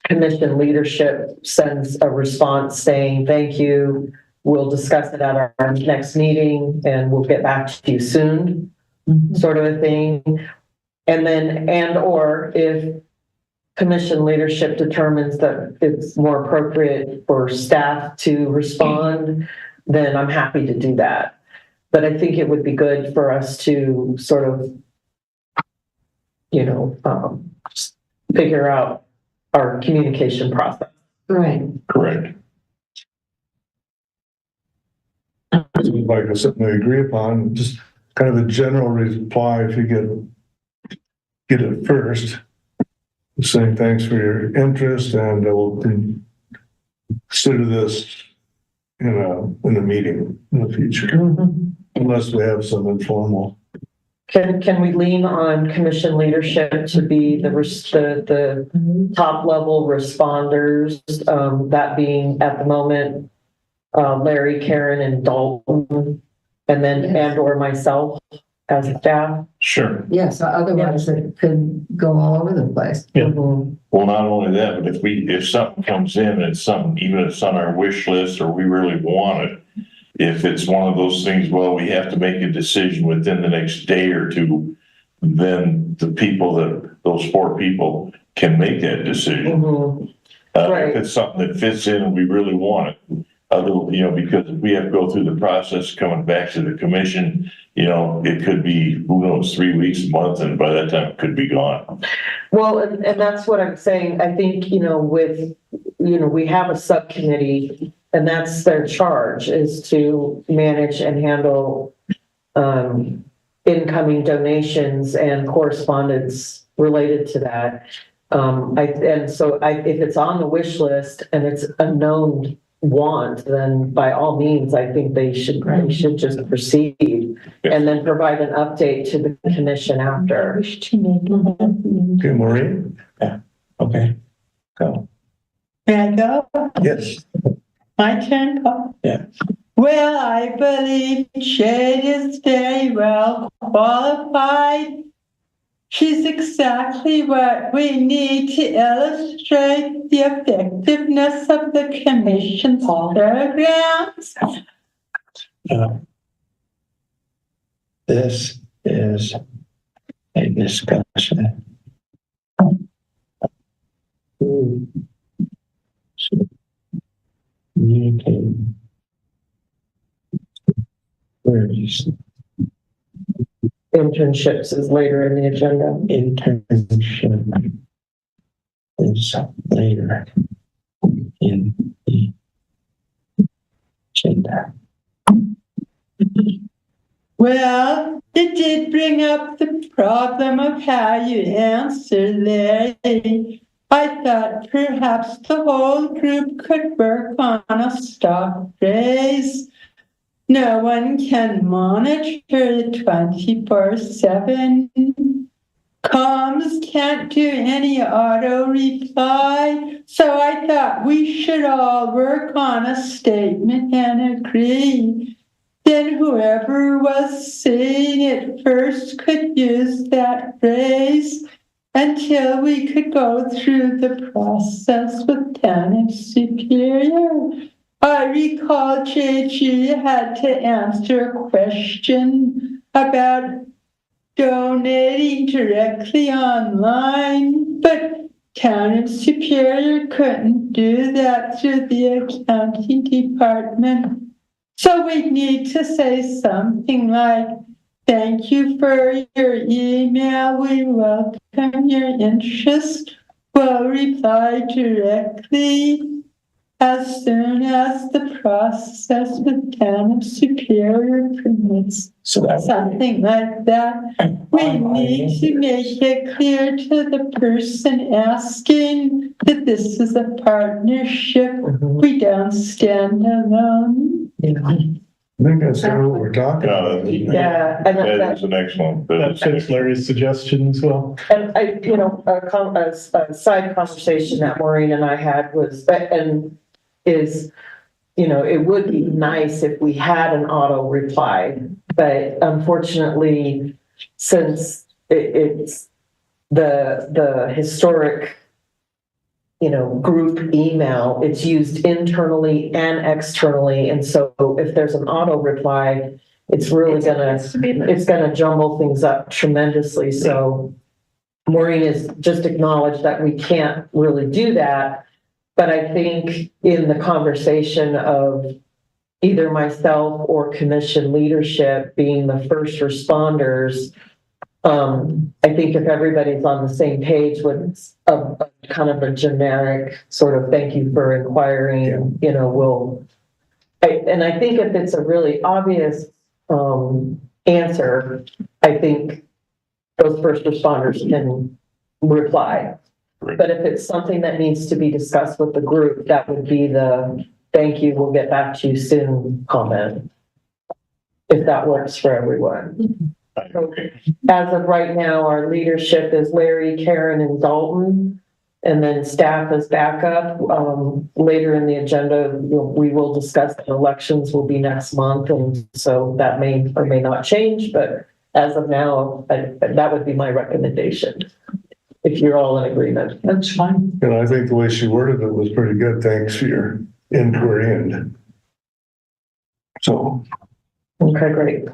commission leadership sends a response saying, thank you, we'll discuss it at our next meeting and we'll get back to you soon. Sort of a thing. And then, or if commission leadership determines that it's more appropriate for staff to respond, then I'm happy to do that. But I think it would be good for us to sort of, just figure out our communication process. Right. Correct. Like it's something we agree upon, just kind of a general reply if you get it first. Saying thanks for your interest and we'll consider this in a meeting in the future, unless we have some informal. Can we lean on commission leadership to be the top level responders, that being at the moment, Larry, Karen, and Dalton, and then, Yes. or myself as a staff? Sure. Yes, otherwise it could go all over the place. Yeah. Mhm. Well, not only that, but if something comes in and it's something, even if it's on our wish list or we really want it, if it's one of those things, well, we have to make a decision within the next day or two, then those 4 people can make that decision. Mhm. Right. If it's something that fits in and we really want it, because we have to go through the process coming back to the commission, it could be, who knows, 3 weeks, a month, and by that time it could be gone. Well, and that's what I'm saying. I think, we have a subcommittee and that's their charge, is to manage and handle incoming donations and correspondence related to that. If it's on the wish list and it's a known want, then by all means, I think they should just proceed and then provide an update to the commission after. Okay, Maureen? Okay. Go. May I go? Yes. My turn? Go? Yeah. Well, I believe Jade is very well qualified. She's exactly what we need to illustrate the effectiveness of the commission's programs. This is a discussion. Communicate. Where is Internships is later in the agenda. internship? Is later in the agenda. Well, it did bring up the problem of how you answer, Larry. I thought perhaps the whole group could work on a stock raise. No one can monitor it 24/7. Comms can't do any auto reply. So I thought we should all work on a statement and agree. Then whoever was saying it first could use that phrase until we could go through the process with town and superior. I recall JG had to answer a question about donating directly online, but town and superior couldn't do that through the accounting department. So we need to say something like, thank you for your email. We welcome your interest. We'll reply directly as soon as the process with town of superior permits. So that Something like that. We need to make it clear to the person asking that this is a partnership. We don't stand alone. I think that's kind of what we're talking about. Yeah, and That is an excellent. That fits Larry's suggestion as well. And a side conversation that Maureen and I had it would be nice if we had an auto reply, but unfortunately, since it's the historic, group email, it's used internally and externally. And so if there's an auto reply, it's really gonna jumble things up tremendously. So Maureen has just acknowledged that we can't really do that. But I think in the conversation of either myself or commission leadership being the first responders, I think if everybody's on the same page with a kind of a generic sort of thank you for inquiring, you know, and I think if it's a really obvious answer, I think those first responders can reply. Right. But if it's something that needs to be discussed with the group, that would be the thank you, we'll get back to you soon comment. If that works for everyone. So as of right now, our leadership is Larry, Karen, and Dalton. And then staff is backup. Later in the agenda, we will discuss that elections will be next month. And so that may or may not change, but as of now, that would be my recommendation. If you're all in agreement. That's fine. And I think the way she worded it was pretty good. Thanks for your inquiry and so. Okay, great.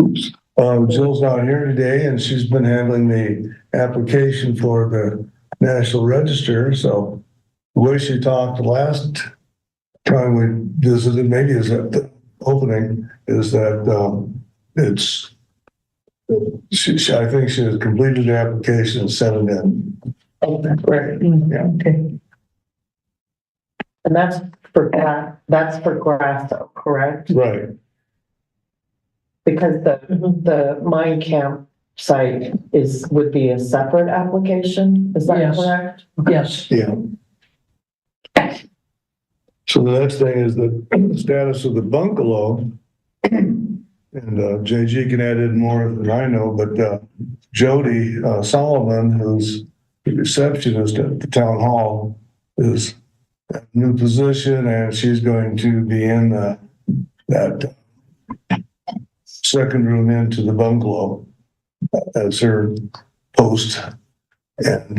Oops. Jill's not here today and she's been handling the application for the National Register. So the way she talked last time we visited, maybe is at the opening, is that it's, I think she has completed the application and sent it in. Okay, great. Yeah. Okay. And that's for Grasso, correct? Right. Because the mine camp site would be a separate application, is that Yes. correct? Yes. Yeah. So the next thing is the status of the bungalow. And JG can add in more than I know, but Jody Solomon, who's the receptionist at the town hall, is a new position and she's going to be in that second room into the bungalow as her post. And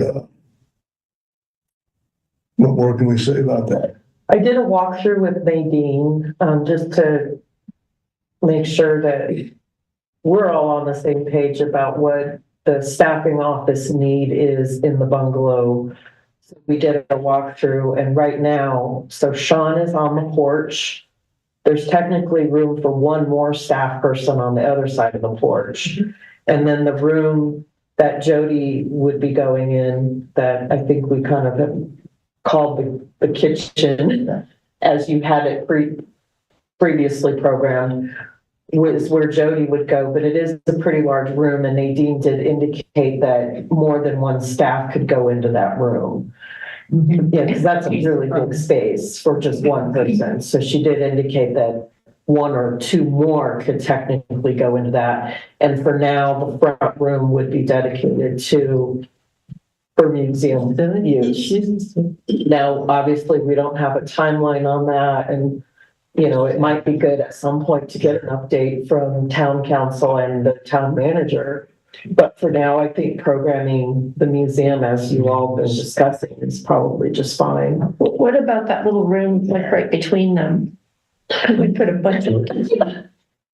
what more can we say about that? I did a walkthrough with Nadine, just to make sure that we're all on the same page about what the staffing office need is in the bungalow. So we did a walkthrough and right now, so Sean is on the porch. There's technically room for one more staff person on the other side of the porch. And then the room that Jody would be going in, that I think we kind of have called the kitchen, as you had it previously programmed, was where Jody would go, but it is a pretty large room and Nadine did indicate that more than one staff could go into that room. Yeah, because that's a really big space for just one person. So she did indicate that one or two more could technically go into that. And for now, the front room would be dedicated for museum use. Now, obviously, we don't have a timeline on that. And, you know, it might be good at some point to get an update from town council and the town manager. But for now, I think programming the museum, as you all been discussing, is probably just fine. What about that little room, like right between them? We put a bunch of.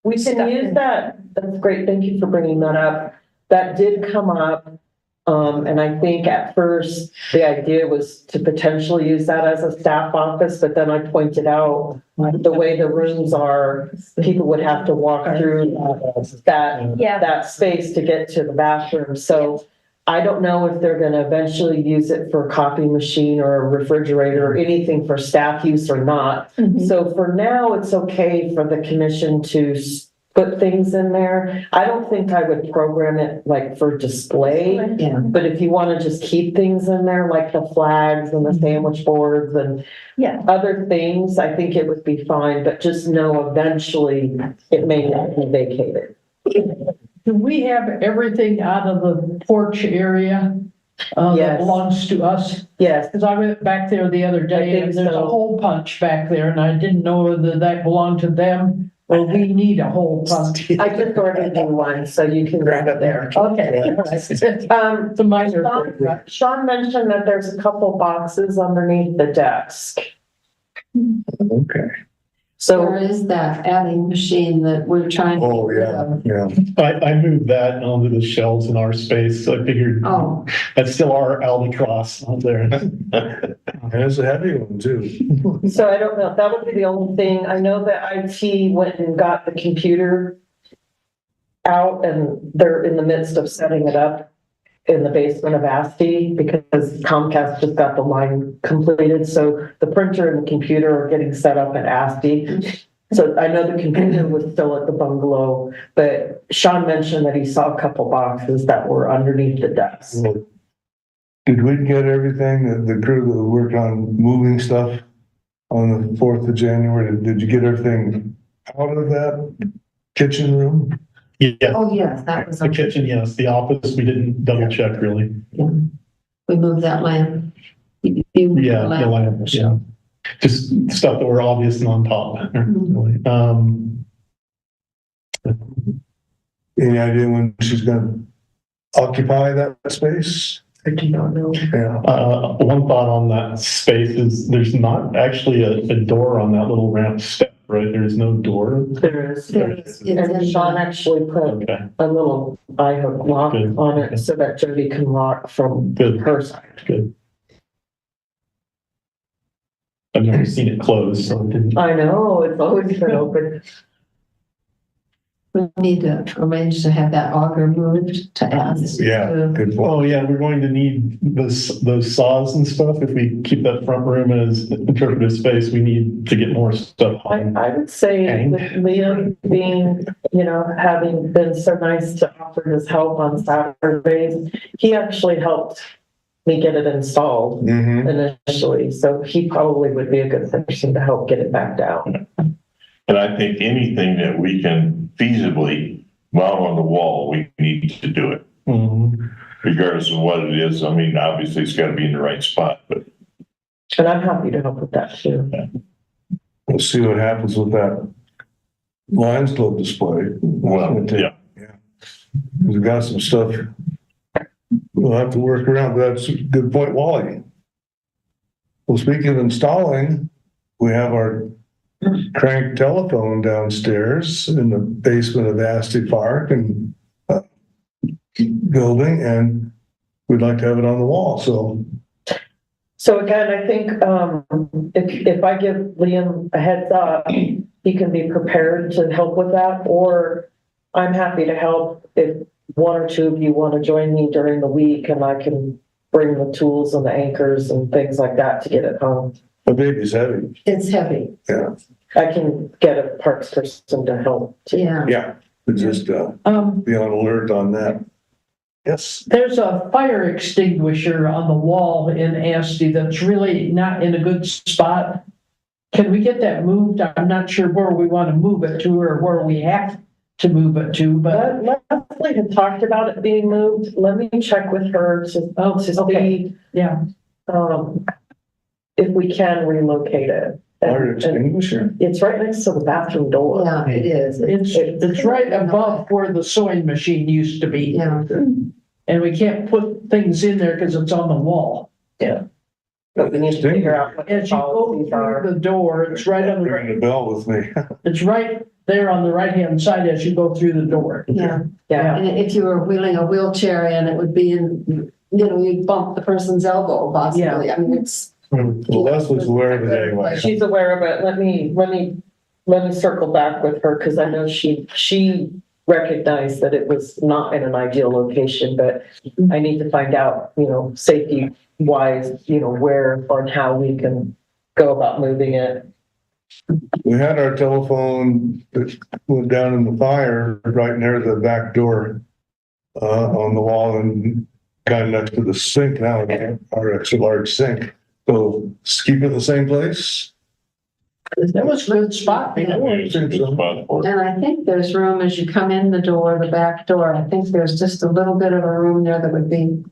We can use that. That's great. Thank you for bringing that up. That did come up. And I think at first the idea was to potentially use that as a staff office, but then I pointed out the way the rooms are, people would have to walk through that space to get to the bathroom. So I don't know if they're going to eventually use it for a copy machine or a refrigerator or anything for staff use or not. Mhm. So for now, it's okay for the commission to put things in there. I don't think I would program it like for display, but if you want to just keep things in there, like the flags and the sandwich boards and other things, I think it would be fine, but just know eventually it may not be vacated. Do we have everything out of the porch area that Yes. belongs to us? Yes, Because I went back there the other I day think and there's a so. hole punch back there and I didn't know whether that belonged to them or we need a hole punch. I just ordered you one, so you can grab it there. Okay. all right. It's a minor thing. Sean mentioned that there's a couple boxes underneath the desk. Okay. There is that adding machine that we're trying to. Oh, get rid yeah, of. yeah. I moved that onto the shelves in our space, so I figured Oh, that's still our albatross out there. And it's a heavy one too. So I don't know, that would be the only thing. I know that IT went and got the computer out and they're in the midst of setting it up in the basement of ASTI because Comcast just got the line completed. So the printer and the computer are getting set up at ASTI. So I know the computer was still at the bungalow, but Sean mentioned that he saw a couple boxes that were underneath the desk. Did we get everything, the crew that worked on moving stuff on the 4th of January? Did you get everything out of that kitchen room? Yeah, oh, yes, that was. the kitchen, yes, the office, we didn't double check really. Yeah. We moved that lamp. You moved Yeah, the lamp. lamp, yeah. Just stuff that were obvious and on top. Any idea when she's gonna occupy that space? I do not know. Yeah. One thought on that space is there's not actually a door on that little ramp step, right? There's no door. There is. It's in And Sean the- actually put Okay, a little eye hook lock Good. on Okay. it so that Jody can lock from Good. her side. good. I've never seen it closed, so I didn't. I know, it's always been open. We need to arrange to have that auger moved to add. Yeah, good point. Oh, yeah, we're going to need those saws and stuff. If we keep that front room as interpretive space, we need to get more stuff on. I would say with Liam being, having been so nice to offer his help on Saturdays, he actually helped me get it installed initially. So he probably would be a good person to help get it back down. And I think anything that we can feasibly mount on the wall, we need to do it, Mhm. regardless of what it is. I mean, obviously it's gotta be in the right spot, but And I'm happy to help with that too. We'll see what happens with that Lions Club display. well, yeah. We've got some stuff we'll have to work around, but that's a good point, Wally. Well, speaking of installing, we have our crank telephone downstairs in the basement of Asti Park and building, and we'd like to have it on the wall, so. So again, I think, if I give Liam a heads up, he can be prepared to help with that, or I'm happy to help if one or two of you want to join me during the week and I can bring the tools and the anchors and things like that to get it home. The baby's heavy, It's heavy, yeah, I can get a parks person to help. yeah. yeah, but just, be on alert on that. Yes, There's a fire extinguisher on the wall in ASTI that's really not in a good spot. Can we get that moved? I'm not sure where we want to move it to or where we have to move it to, but. Leslie had talked about it being moved. Let me check with her to see, Yeah, if we can relocate it. fire And extinguisher. it's right next to the bathroom door. Yeah, it is. it's right above where the sewing machine used to be. Yeah, And we can't put things in there because it's on the wall. But we need to figure out what the As you go policies are. through the door, it's right on the Ring right, the bell with me. it's right there on the right-hand side as you go through the door. yeah. Yeah, And if you were wheeling a wheelchair in, it would be in, you'd bump the person's elbow possibly. I mean, it's. Well, Leslie's aware of it anyway. she's aware of it. Let me circle back with her because I know she recognized that it was not in an ideal location, but I need to find out, safety wise, where or how we can go about moving it. We had our telephone that went down in the fire right near the back door, on the wall and kind of next to the sink now, our extra large sink. So just keep it in the same place. That was a good spot. It's a good spot for it. And I think there's room as you come in the door, the back door. I think there's just a little bit of a room there that would be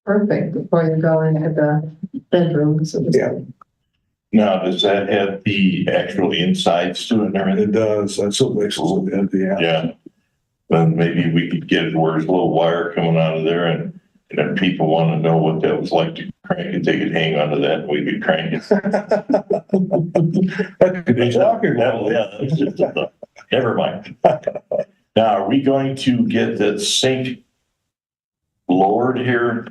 perfect before you go into the bedroom. So to Yeah. speak. Now, does that have the actual insides to it and It everything? does. That's what makes it look empty. Yeah. Then maybe we could get it where there's a little wire coming out of there and if people want to know what that was like to Crank it, they could hang on to that and we could crank it. That could be shocking. Yeah, that's just a thought. Never mind. Now, are we going to get the sink lowered here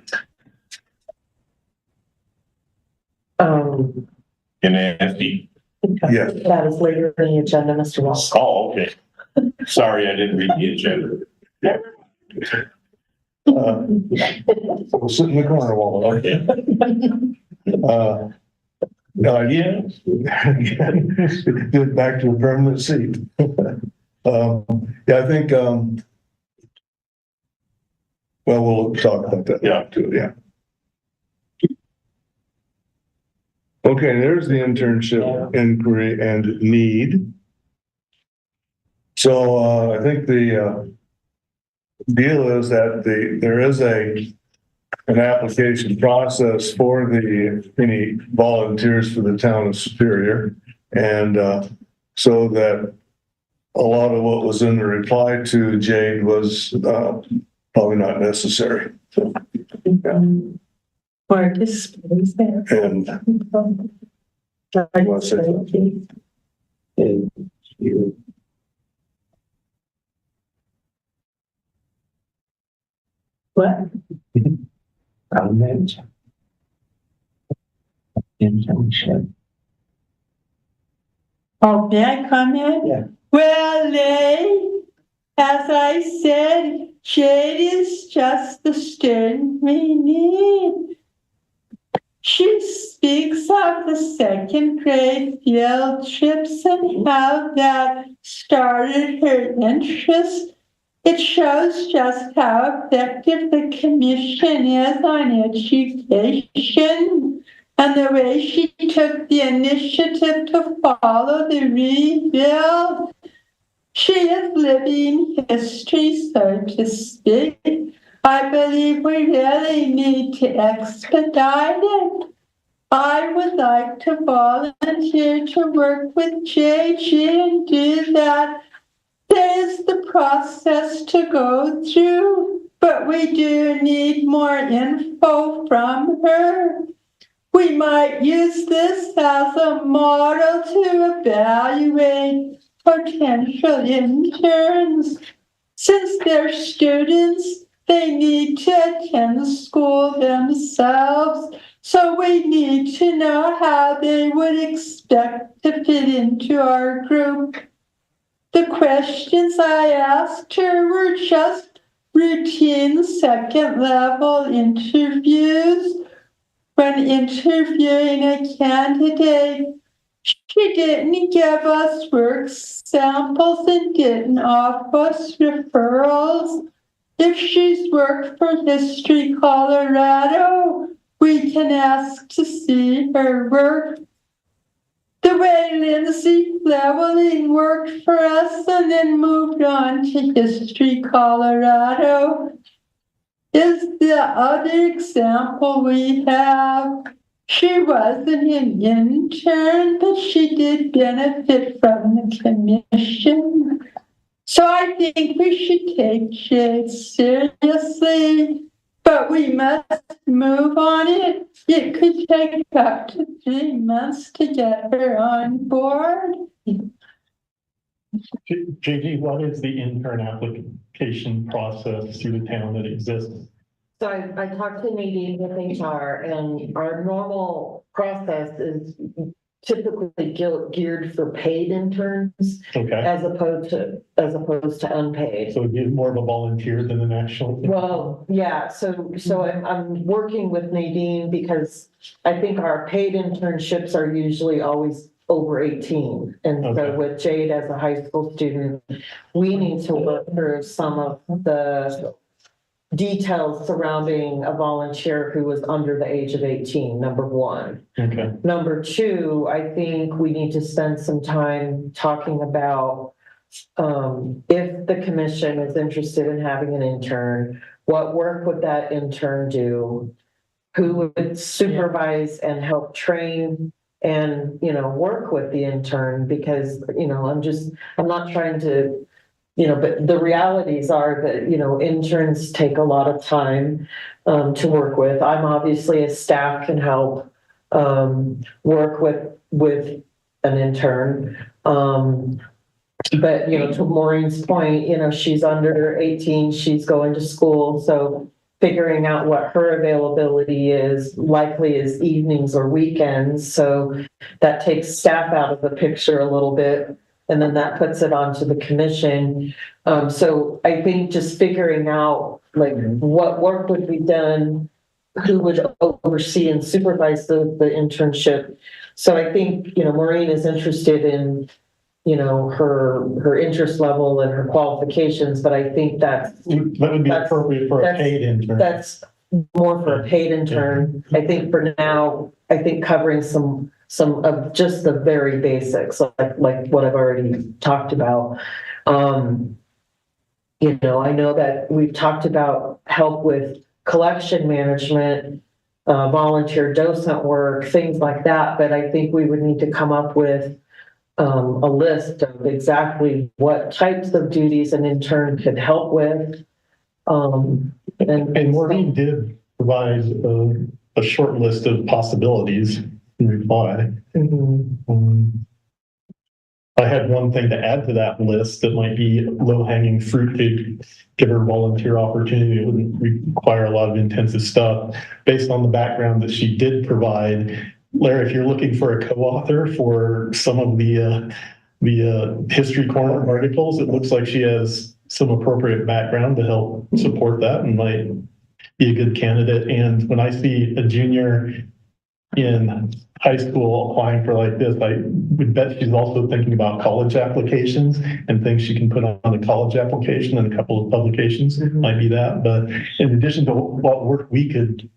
Um, in Anstey? Yes. that is later in the agenda, Mr. Walsh. Oh, okay. Sorry, I didn't read the agenda. We'll sit in the corner while. Okay. Yeah. Get back to a permanent seat. Yeah, I think, well, we'll talk about that. Yeah. Too, yeah. Okay, there's the internship inquiry and need. So, I think the, deal is that there is an application process for any volunteers for the town of Superior. And, so that a lot of what was in the reply to Jade was, probably not necessary. So, yeah. Marcus, please there. And I want to say something. And you, What? comment. Internship. Oh, may I comment? Yeah. Well, as I said, Jade is just the student we need. She speaks of the second grade field trips and how that started her interest. It shows just how effective the commission is on education and the way she took the initiative to follow the rebuild. She is living history, so to speak. I believe we really need to expedite it. I would like to volunteer to work with JG and do that. There is the process to go through, but we do need more info from her. We might use this as a model to evaluate potential interns. Since they're students, they need to attend school themselves, so we need to know how they would expect to fit into our group. The questions I asked her were just routine second-level interviews. When interviewing a candidate, she didn't give us work samples and didn't offer us referrals. If she's worked for History Colorado, we can ask to see her work. The way Lindsay Fleveling worked for us and then moved on to History Colorado is the other example we have. She wasn't an intern, but she did benefit from the commission. So I think we should take Jade seriously, but we must move on it. It could take up to 3 months to get her on board. JG, what is the intern application process through the town that exists? So I talked to Nadine with HR, and our normal process is typically geared for paid interns Okay, as opposed to unpaid. so it'd be more of a volunteer than an actual. Well, yeah, so I'm working with Nadine because I think our paid internships are usually always over 18. And so Okay. with Jade as a high school student, we need to work through some of the details surrounding a volunteer who was under the age of 18, number one. Okay, Number two, I think we need to spend some time talking about if the commission is interested in having an intern, what work would that intern do? Who would supervise and help train and, work with the intern? Because, I'm not trying to but the realities are that, interns take a lot of time to work with. I'm obviously, as staff, can help work with an intern. But, to Maureen's point, she's under 18, she's going to school, so figuring out what her availability is likely is evenings or weekends. So that takes staff out of the picture a little bit, and then that puts it onto the commission. So I think just figuring out like what work would be done, who would oversee and supervise the internship. So I think, Maureen is interested in, her interest level and her qualifications, but I think That would be appropriate for a paid intern. that's more for a paid intern. I think for now, covering some of just the very basics, like what I've already talked about. I know that we've talked about help with collection management, volunteer docent work, things like that, but I think we would need to come up with a list of exactly what types of duties an intern could help with. And Maureen did provide a short list of possibilities in reply. I had one thing to add to that list that might be low-hanging fruit to give her volunteer opportunity. It wouldn't require a lot of intensive stuff. Based on the background that she did provide, Larry, if you're looking for a co-author for some of the History Corner articles, it looks like she has some appropriate background to help support that and might be a good candidate. And when I see a junior in high school applying for like this, I would bet she's also thinking about college applications and things she can put on a college application, and a couple of publications might be that. But in addition to what work we could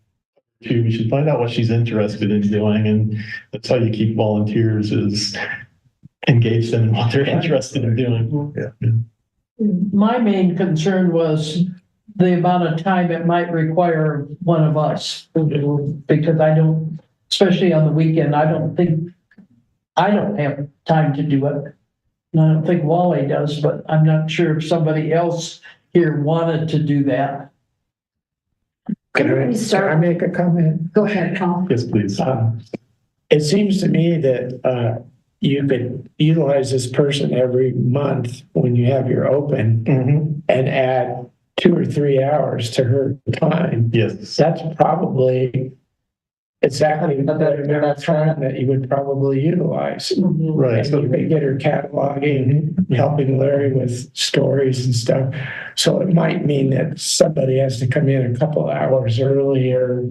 do, we should find out what she's interested in doing. And that's how you keep volunteers, is engage them in what they're interested in doing. Yeah. My main concern was the amount of time it might require one of us, because I don't, especially on the weekend, I don't have time to do it. And I don't think Wally does, but I'm not sure if somebody else here wanted to do that. Can I make a comment? Go ahead, Tom. Yes, please. It seems to me that you could utilize this person every month when you have your open and add 2 or 3 hours to her time. Yes. That's probably exactly the amount of time that you would probably utilize. Right. And you could get her cataloging, helping Larry with stories and stuff. So it might mean that somebody has to come in a couple of hours earlier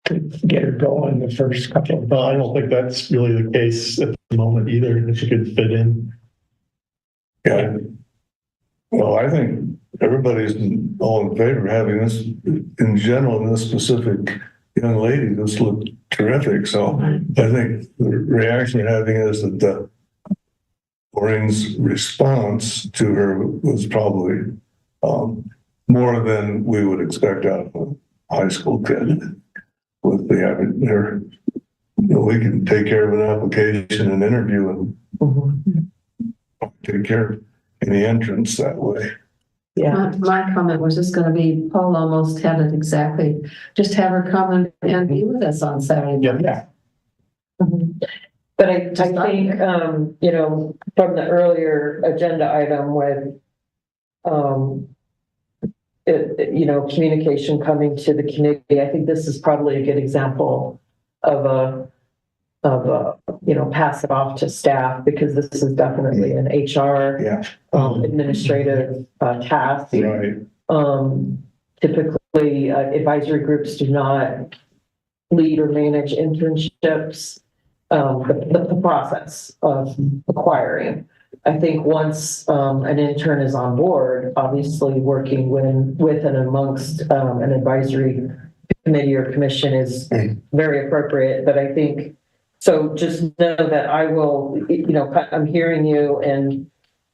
to get her going the first couple of Well, I days. don't think that's really the case at the moment either, if she could fit in. Yeah. Well, I think everybody's all in favor of having this in general, and this specific young lady. This looked terrific. So I think the reaction you're having is that Maureen's response to her was probably more than we would expect out of a high school kid. With the we can take care of an application and interview and take care of any entrance that way. Yeah. My comment was just gonna be, Paul almost had it exactly. Just have her come and be with us on Saturday. Yeah. But I think, from the earlier agenda item with, communication coming to the committee, I think this is probably a good example of a pass it off to staff, because this is definitely an HR administrative task. Right. Typically, advisory groups do not lead or manage internships. The process of acquiring. I think once an intern is on board, obviously working with and amongst an advisory committee or commission is very appropriate. But I think, so just know that I will, I'm hearing you, and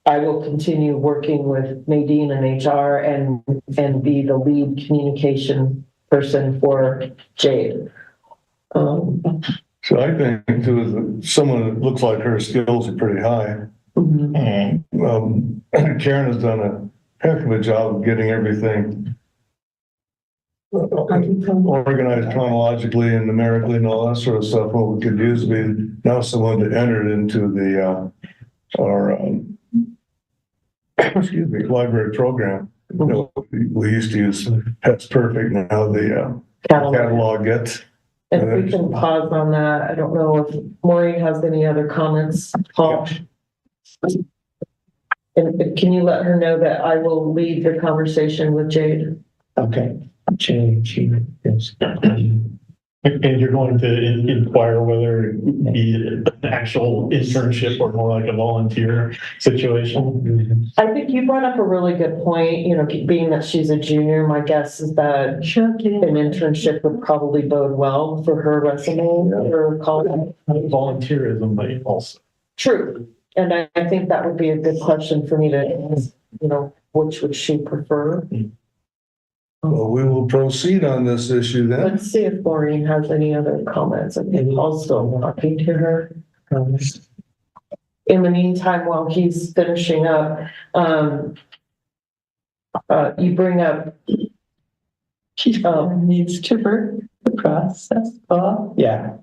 I will continue working with Nadine and HR and be the lead communication person for Jade. So I think too, someone that looks like her skills are pretty high. Mhm. Karen has done a heck of a job of getting everything organized chronologically and numerically and all that sort of stuff. What we could use would be now someone to enter it into our excuse me, library program. You know, we used to use Pets Perfect, now the catalog gets. And if we can pause on that, I don't know if Maureen has any other comments, Paul? And can you let her know that I will lead the conversation with Jade? Okay. Change, yes. And you're going to inquire whether it be an actual internship or more like a volunteer situation? I think you brought up a really good point, you know, being that she's a junior, my guess is that an internship would probably bode well for her resume or college. Volunteerism, but also. True. And I think that would be a good question for me to, you know, which would she prefer? Well, we will proceed on this issue then. Let's see if Maureen has any other comments. I think Paul's still talking to her. In the meantime, while he's finishing up, you bring up. Needs to work the process, Bob. Yeah,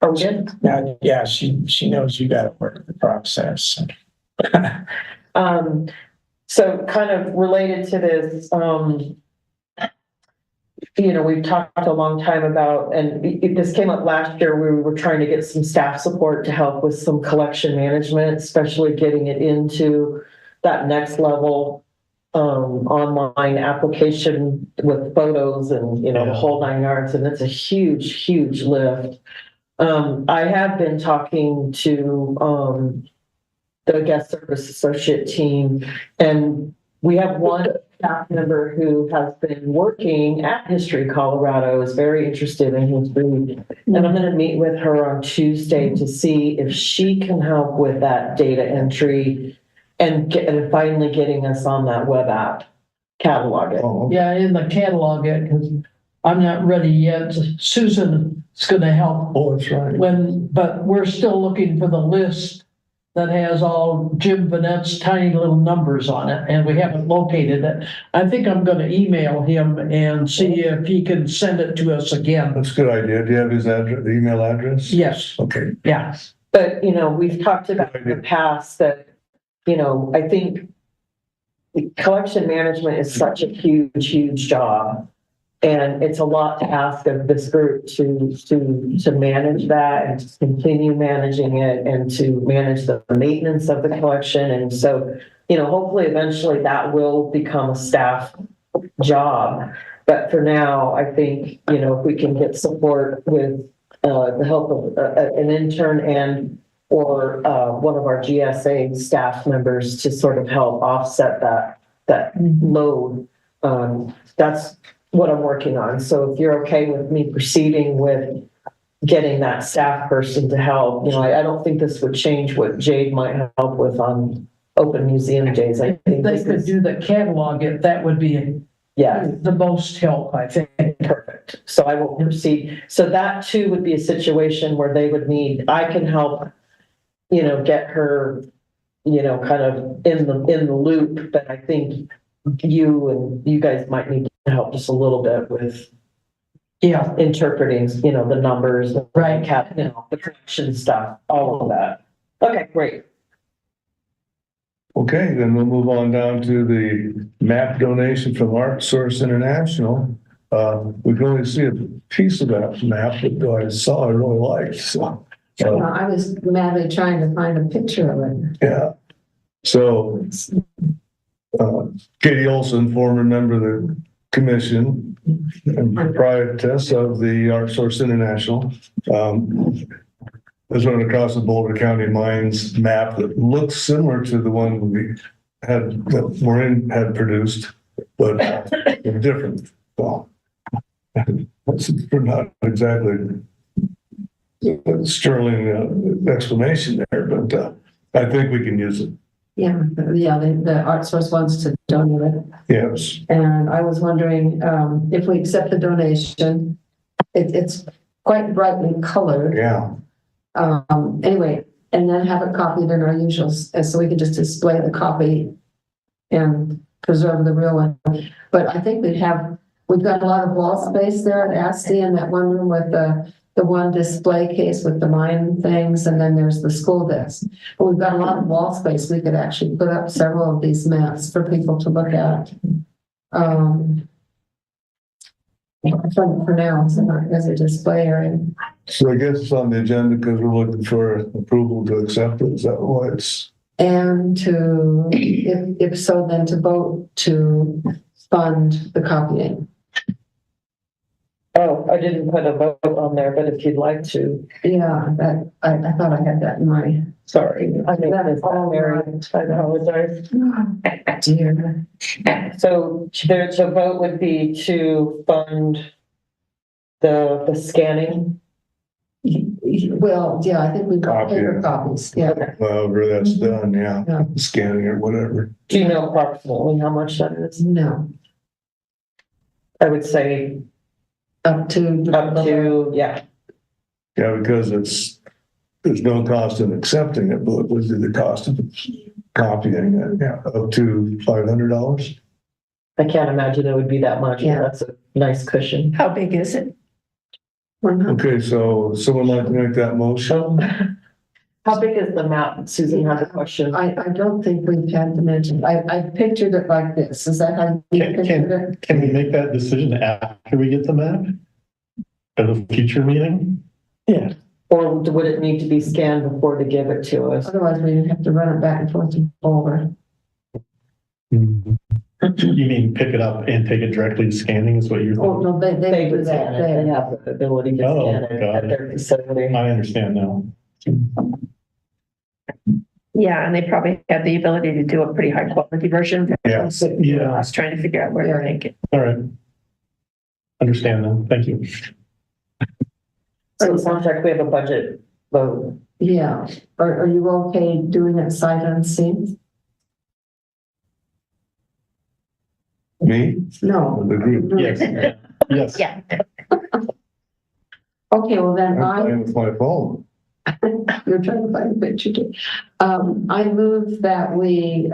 Oh, good. now, yeah, she knows you gotta work the process. So kind of related to this, you know, we've talked a long time about, and this came up last year, where we were trying to get some staff support to help with some collection management, especially getting it into that next level, online application with photos and, you know, the whole 9 yards, and it's a huge, huge lift. I have been talking to, the guest service associate team, and we have one staff member who has been working at History Colorado, is very interested in history, and I'm going to meet with her on Tuesday to see if she can help with that data entry and finally getting us on that web app, catalog it. Oh, Yeah, in the catalog it, because I'm not ready yet. Susan is gonna help oh, that's right. but we're still looking for the list that has all Jim Vanette's tiny little numbers on it, and we haven't located it. I think I'm gonna email him and see if he can send it to us again. That's a good idea. Do you have his address, the email address? Yes, Okay. yeah. But, you know, we've talked about in the past that, you know, I think collection management is such a huge, huge job. And it's a lot to ask of this group to manage that and to continue managing it and to manage the maintenance of the collection. And so, you know, hopefully eventually that will become a staff job. But for now, I think, you know, if we can get support with the help of an intern and or one of our GSA staff members to sort of help offset that load, that's what I'm working on. So if you're okay with me proceeding with getting that staff person to help, you know, I don't think this would change what Jade might help with on open museum days. I If think they this could is, do the catalog it, that would be yeah, the most help, I think. perfect. So I will proceed. So that too would be a situation where they would need, I can help, you know, get her, you know, kind of in the loop, but I think you guys might need to help just a little bit with interpreting, you know, the numbers, Right. you know, the collection stuff, all of that. Okay, great. Okay, then we'll move on down to the map donation from Art Source International. We can only see a piece of that map that I saw I really liked, so. I was madly trying to find a picture of it. Yeah. So, Katie Olson, former member of the commission and proprietress of the Art Source International, is running across the Boulder County Mines map that looks similar to the one we had, that Maureen had produced, but different. Well, that's not exactly a sterling explanation there, but I think we can use it. Yeah, the Art Source wants to donate it. Yes. And I was wondering, if we accept the donation, it's quite brightly colored. Yeah. Anyway, and then have it copied in our usuals, and so we can just display the copy and preserve the real one. But I think we've got a lot of wall space there at ASTE in that one room with the one display case with the mine things, and then there's the school desk. But we've got a lot of wall space. We could actually put up several of these maps for people to look at. For now, as a display area. So I guess it's on the agenda because we're looking for approval to accept it. Is that why it's? And to, if so, then to vote to fund the copying. Oh, I didn't put a vote on there, but if you'd like to. Yeah, I thought I had that in my. Sorry. I think That is all Mary. right. I apologize. Dear. So the vote would be to fund the scanning. Well, yeah, I think we've got Copy. paper copies, yeah. However that's done, yeah, Yeah. scanning or whatever. Do you know approximately how much that is? No, I would say up to. yeah. Yeah, because there's no cost in accepting it, but it would be the cost of copying it, yeah, up to $500. I can't imagine it would be that much. Yeah. That's a nice cushion. How big is it? Okay, so someone like to make that motion? How big is the map? Susan had a question. I don't think we've had dimensions. I pictured it like this. Is that how you pictured it? Can we make that decision after we get the map? At a future meeting? Yeah, Or would it need to be scanned before to give it to us? Otherwise, we'd have to run it back and forth and over. You mean pick it up and take it directly to scanning is what you're Oh, thinking? no, they They do would scan that. it. They have the ability to Oh, scan it got at it. their facility. I understand now. Yeah, and they probably have the ability to do a pretty high quality version. Yeah. So, Yeah. I was trying to figure out where they're thinking. All right. Understand now. Thank you. So it sounds like we have a budget vote. Yeah. Are you okay doing it sight unseen? Me? No. The group? Yes. Yes. Yeah. Okay, well then I'm playing with my phone. you're trying to find a picture too. I move that we,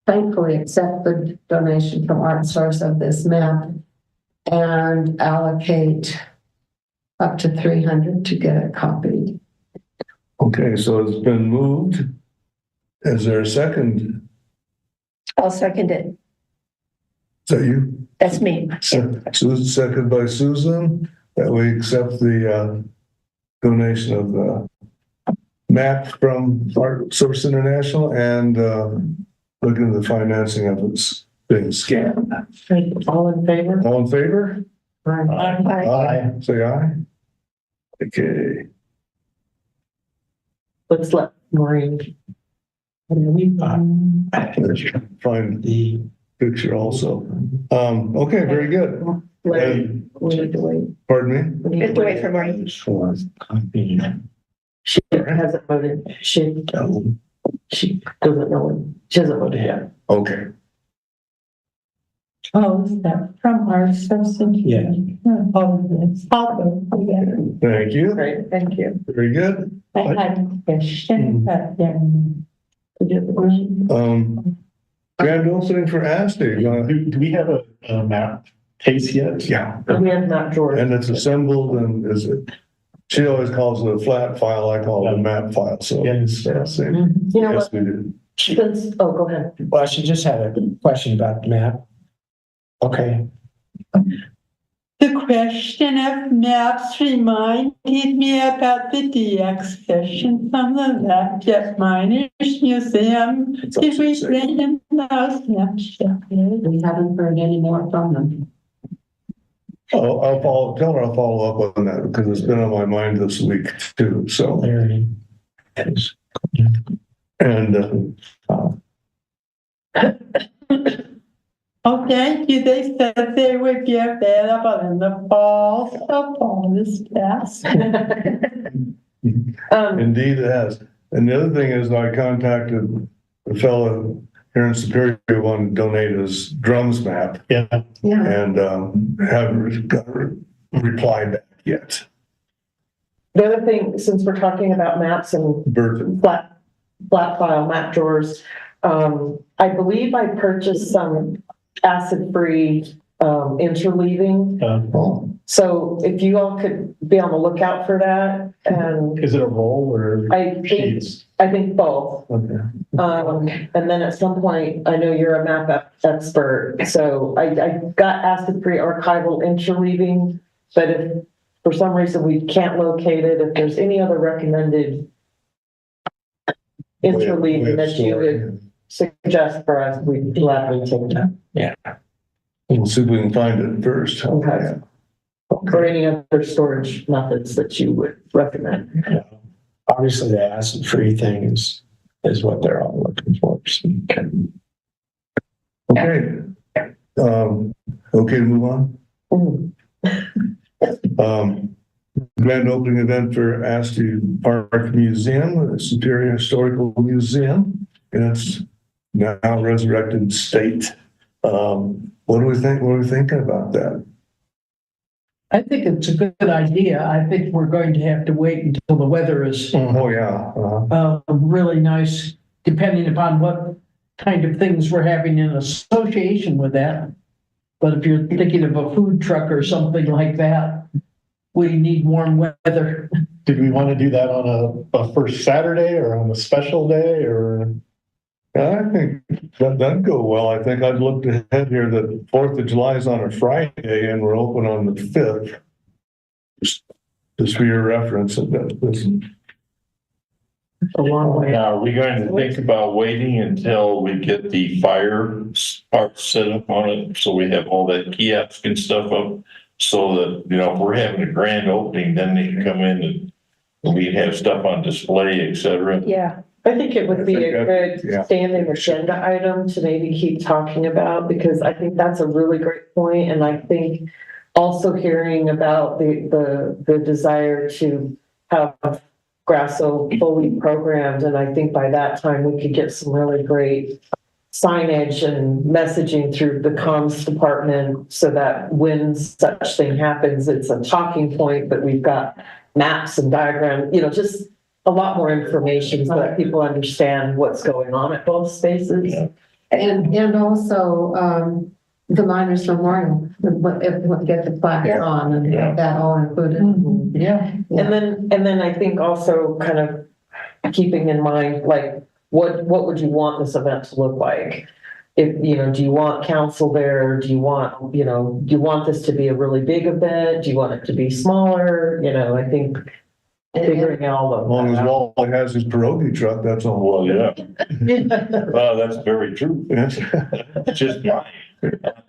thankfully accept the donation from Art Source of this map and allocate up to 300 to get it copied. Okay, so it's been moved. Is there a second? I'll second it. Is that you? That's me. Susan, second by Susan, that we accept the donation of the map from Art Source International and look into the financing of its being scanned. All in favor? All in favor? Aye. Aye. Say aye. Okay. Let's let Maureen. Find the picture also. Okay, very good. Larry, we need to wait. Pardon We need We have to wait for Maureen. She hasn't voted. She doesn't know. She hasn't voted yet. me? Okay. Oh, is that from our substitute? Yeah. Oh, yes. I'll go together. Thank you. Great, thank you. Very good. I had a question, but then. Did you have a question? Grand opening for ASTE. Do we have a map case yet? Yeah. We have not George. And it's assembled and is it, she always calls it a flat file, I call it a map file, so. Yes. Yeah, same. You know Yes, what? we do. Oh, go ahead. well, she just had a question about the map. Okay, The question of maps reminded me about the DX session from the Laptop Miners Museum. Did we bring in those maps yet? We haven't heard any more from them. I'll follow, tell her I'll follow up on that because it's been on my mind this week too, so. Larry. And, Oh, thank you. They said they would be available in the fall, so fall is past. indeed it has. And the other thing is I contacted the fellow here in Superior who wanted to donate his drums map Yeah. Yeah. and haven't got a reply back yet. The other thing, since we're talking about maps and Burton. flat file map drawers, I believe I purchased some acid-free interleaving. Oh, So if you all could be on the lookout for that, and Is it a roll or sheets? I think both. Okay. And then at some point, I know you're a map expert, so I got acid-free archival interleaving, but if for some reason we can't locate it, if there's any other recommended interleaving that you would suggest for us, we'd gladly take that. we'll see if we can find it first. Okay. Or any other storage methods that you would recommend. Obviously, the acid-free thing is what they're all looking for. So, Okay. Okay to move on? Grand opening event for Astor Park Museum, the Superior Historical Museum. And it's now resurrected state. What do we think? What are we thinking about that? I think it's a good idea. I think we're going to have to wait until the weather is Oh, yeah. really nice, depending upon what kind of things we're having in association with that. But if you're thinking of a food truck or something like that, we need warm weather. Did we want to do that on a first Saturday or on a special day or? I think that'd go well. I think I'd looked ahead here that 4th of July is on a Friday and we're open on the 5th. Just for your reference. A long way. Now, are we going to think about waiting until we get the fire part set up on it? So we have all that kiosk and stuff up? So that, if we're having a grand opening, then they can come in and we have stuff on display, et cetera. Yeah, I think it would be a good standing agenda item to maybe keep talking about, because I think that's a really great point. And I think also hearing about the desire to have Grasso fully programmed. And I think by that time we could get some really great signage and messaging through the comms department so that when such thing happens, it's a talking point, but we've got maps and diagrams, just a lot more information so that people understand what's going on at both spaces. And also, the Miners Memorial, get the plaque on and that all included. Yeah. And then I think also kind of keeping in mind, like, what would you want this event to look like? If, do you want council there? Do you want this to be a really big event? Do you want it to be smaller? I think figuring out all of As long as that. Wally has his pierogi truck, that's all. Well, yeah. Well, that's very true. It's just mine.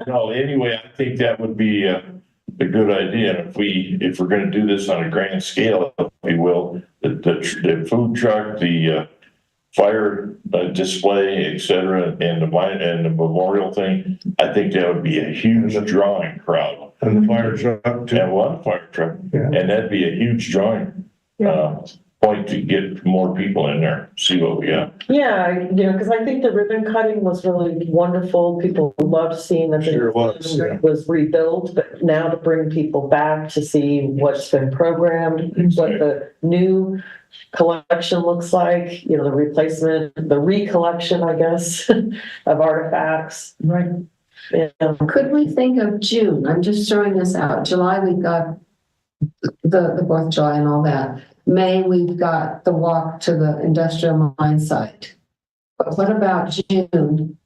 No, anyway, I think that would be a good idea. And if we're going to do this on a grand scale, if we will, the food truck, the fire display, et cetera, and the memorial thing, I think that would be a huge drawing crowd. And the fire truck too. And one fire truck, and that'd be a huge drawing point to get more people in there, see what we got. Yeah, because I think the ribbon cutting was really wonderful. People loved seeing that Sure was, yeah. was rebuilt, but now to bring people back to see what's been programmed, what the new collection looks like, the replacement, the recollection, I guess, of artifacts. Right. Yeah. Could we think of June? I'm just throwing this out. July, we've got the 4th of July and all that. May, we've got the walk to the industrial mine site. But what about June?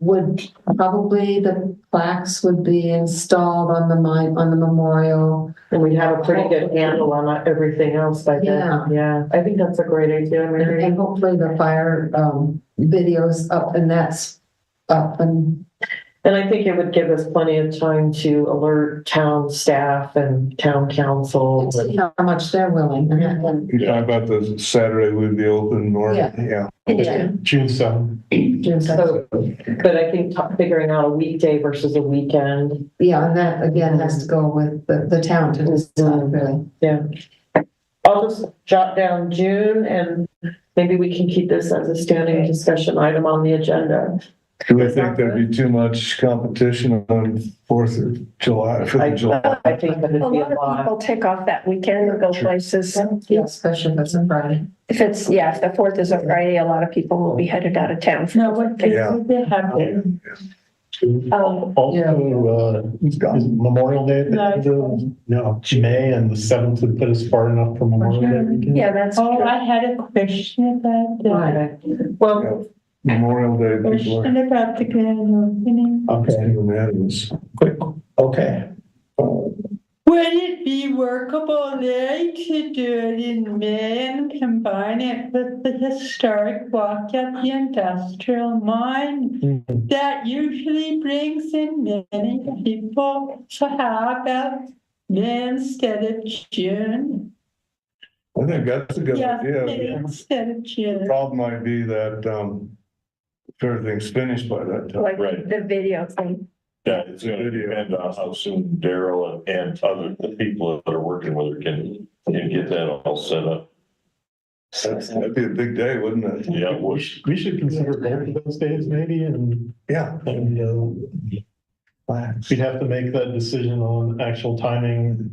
Would probably the plaques would be installed on the memorial. And we'd have a pretty good handle on everything else by then. Yeah, I think that's a great idea, Mary. And hopefully the fire videos up, and that's up And I think it would give us plenty of time to alert town staff and town council. see how much they're willing. You talk about the Saturday would be open or, Yeah. June 7th. So, but I think figuring out a weekday versus a weekend. Yeah, and that again has to go with the town to decide, really. Yeah. I'll just jot down June and maybe we can keep this as a standing discussion item on the agenda. Do we think there'd be too much competition on 4th of July, 5th of July? I think that A it'd be a lot of lot. people take off that weekend and go places. Yeah, especially if it's a Friday. If it's, yeah, if the 4th is a Friday, a lot of people will be headed out of town. No, what day Yeah. would they have there? Also, is Memorial Day, no, May and the 7th would put us far enough for Memorial Day weekend. Yeah, that's Oh, true. I had a question about that. Right. Well, Memorial Day, people are Question about the grand opening. Okay, unanimous. quick, okay. Would it be workable, Larry, to do it in May and combine it with the historic walk at the industrial mine? That usually brings in many people. So how about May instead of June? I think that's a good Yeah, May idea. instead of The June. problem might be that, if everything's finished by that time. Like Right. the video thing. Yeah, it's gonna depend on how soon Daryl and other the people that are working with her can get that all set up. That'd be a big day, wouldn't it? Yeah, We should consider both of those days maybe, and Yeah. we'd have to make that decision on actual timing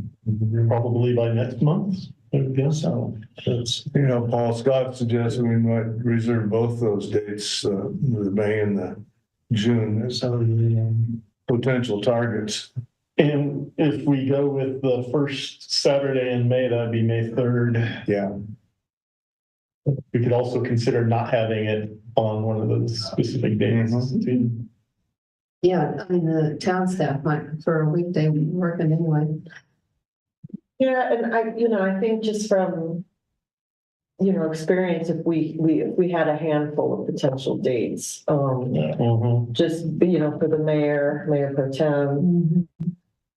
probably by next month, I guess. So that's, You know, Paul Scott suggested we might reserve both those dates, the May and the June as potential targets. and if we go with the first Saturday in May, that'd be May 3rd. Yeah. We could also consider not having it on one of those specific days. Yeah, I mean, the town staff might prefer a weekday working anyway. yeah, and I think just from, experience, if we had a handful of potential dates, Mhm. just, for the mayor pro tem,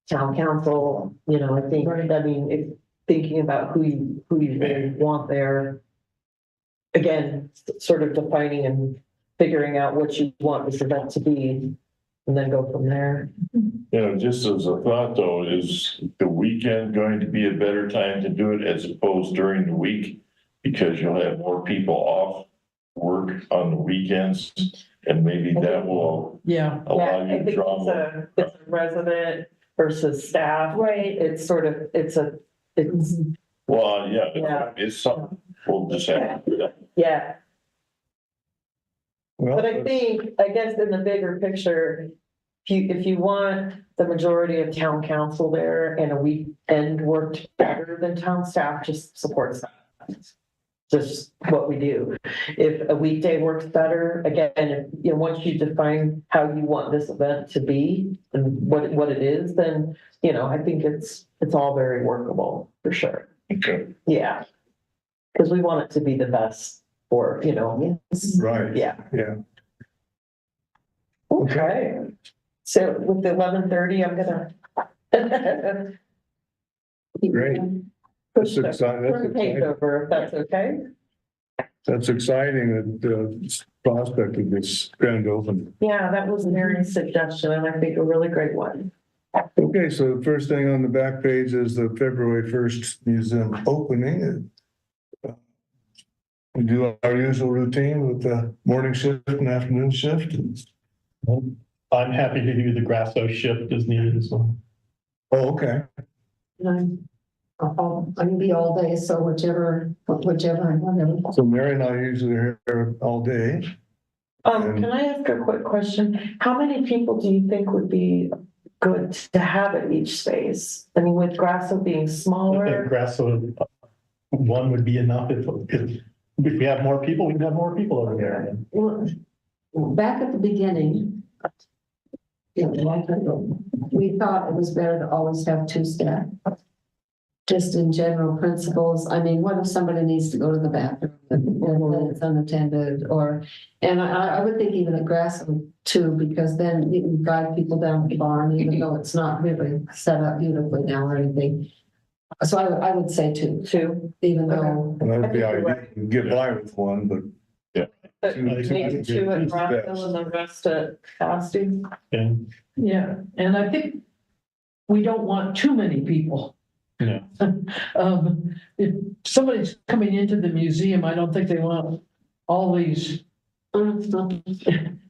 town council, I think, I mean, if thinking about who you really want there. Again, sort of defining and figuring out what you want this event to be, and then go from there. just as a thought though, is the weekend going to be a better time to do it as opposed during the week? Because you'll have more people off work on the weekends and maybe that will Yeah, allow you I to think draw more. it's a resident versus staff. Right. It's sort of, it's, Well, Yeah. yeah, it's something, we'll just have to do that. yeah. Well, But I think, I guess in the bigger picture, if you want the majority of town council there and a weekend worked better than town staff, just supports that. Just what we do. If a weekday works better, again, once you define how you want this event to be and what it is, then, I think it's all very workable for sure. Okay. Yeah. Because we want it to be the best for, right. yeah. Yeah. Okay. So with the 11:30, I'm gonna. Great. Push That's the exciting. turn the page over, if that's okay. That's exciting, that the prospect of this grand opening. Yeah, that was Mary's suggestion, and I think a really great one. Okay, so the first thing on the back page is the February 1st museum opening. We do our usual routine with the morning shift and afternoon shift. I'm happy to do the Grasso shift as needed as well. Oh, okay. I can be all day, so whichever, whatever. So Mary and I usually are here all day. Can I ask a quick question? How many people do you think would be good to have at each space? I mean, with Grasso being I think smaller, Grasso, one would be enough. If we have more people, we can have more people over there. Back at the beginning, we thought it was better to always have two staff. Just in general principles, I mean, what if somebody needs to go to the bathroom and it's unattended, and I would think even at Grasso too, because then you can guide people down the barn, even though it's not really set up beautifully now or anything. So I would say two, even though. And that'd be I think you're ideal. You can get by with one, but but maybe two at Grasso and the rest at Asti. And yeah, and I think we don't want too many people. Yeah. If somebody's coming into the museum, I don't think they want all these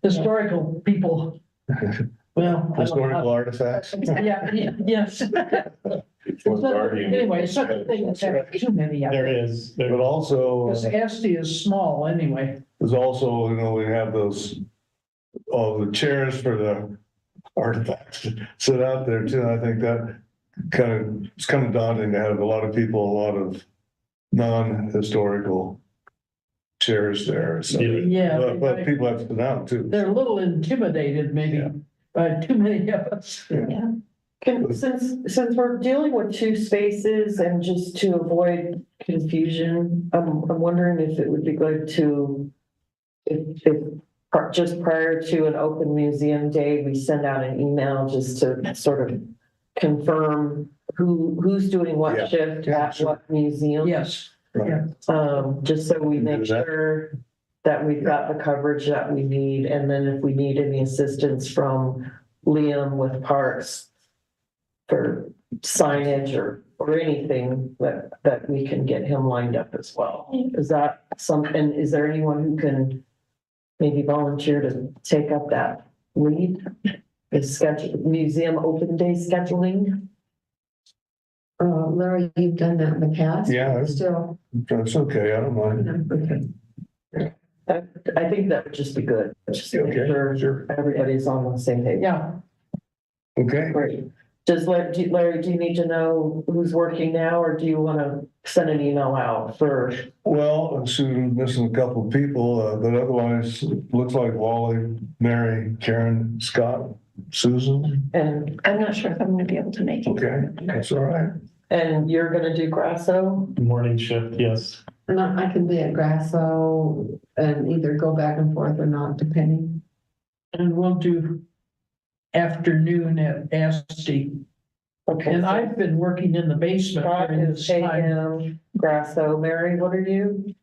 Historical people, well. I don't- Historical artifacts. Yes. One's already in- Anyway, such a thing as having too many of There them. is, But also, Because Asti is small anyway. there's also, we have those, all the chairs for the artifacts to sit out there too. I think that it's kind of daunting to have a lot of people, a lot of non-historical chairs there. So, Yeah. but people have to sit down too. They're a little intimidated maybe Yeah. by too many of us. Since we're dealing with two spaces and just to avoid confusion, I'm wondering if it would be good to, just prior to an open museum day, we send out an email just to sort of confirm who's doing Yeah. what shift Yeah, at sure. what museum. Yes. Right. Just so we Can do make that. sure that we've got the coverage that we need, and then if we need any assistance from Liam with parks for signage or anything that we can get him lined up as well. Is that and is there anyone who can maybe volunteer to take up that lead? Is museum open day scheduling? Larry, you've done that in the past? Yeah. Still. That's okay. I don't mind. Okay. I think that would just be good, just to make Okay, sure sure. everybody's on the same page. Yeah. Okay. Great. Larry, do you need to know who's working now, or do you want to send an email out for? Well, Susan's missing a couple of people, but otherwise, it looks like Wally, Mary, Karen, Scott, Susan. And I'm not sure if I'm gonna be able to make it. Okay, that's all right. you're gonna do Grasso? morning shift, yes. No, I can be at Grasso and either go back and forth or not, depending. And we'll do afternoon at Asti. Okay. And I've been working in the basement Scott during is this time. AM, Grasso. Mary, what are you?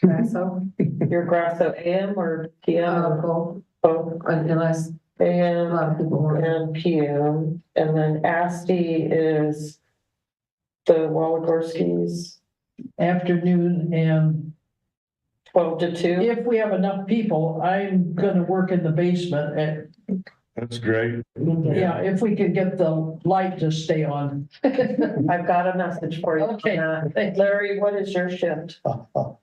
Grasso, You're Grasso AM or PM? both, Both unless a AM lot of people want. and PM. And then Asti is the Waligorskis, Afternoon, and 12 to 2. if we have enough people, I'm gonna work in the basement. And, That's great. yeah, if we can get the light to stay on. I've got a message for you. on Okay. that. Larry, what is your shift?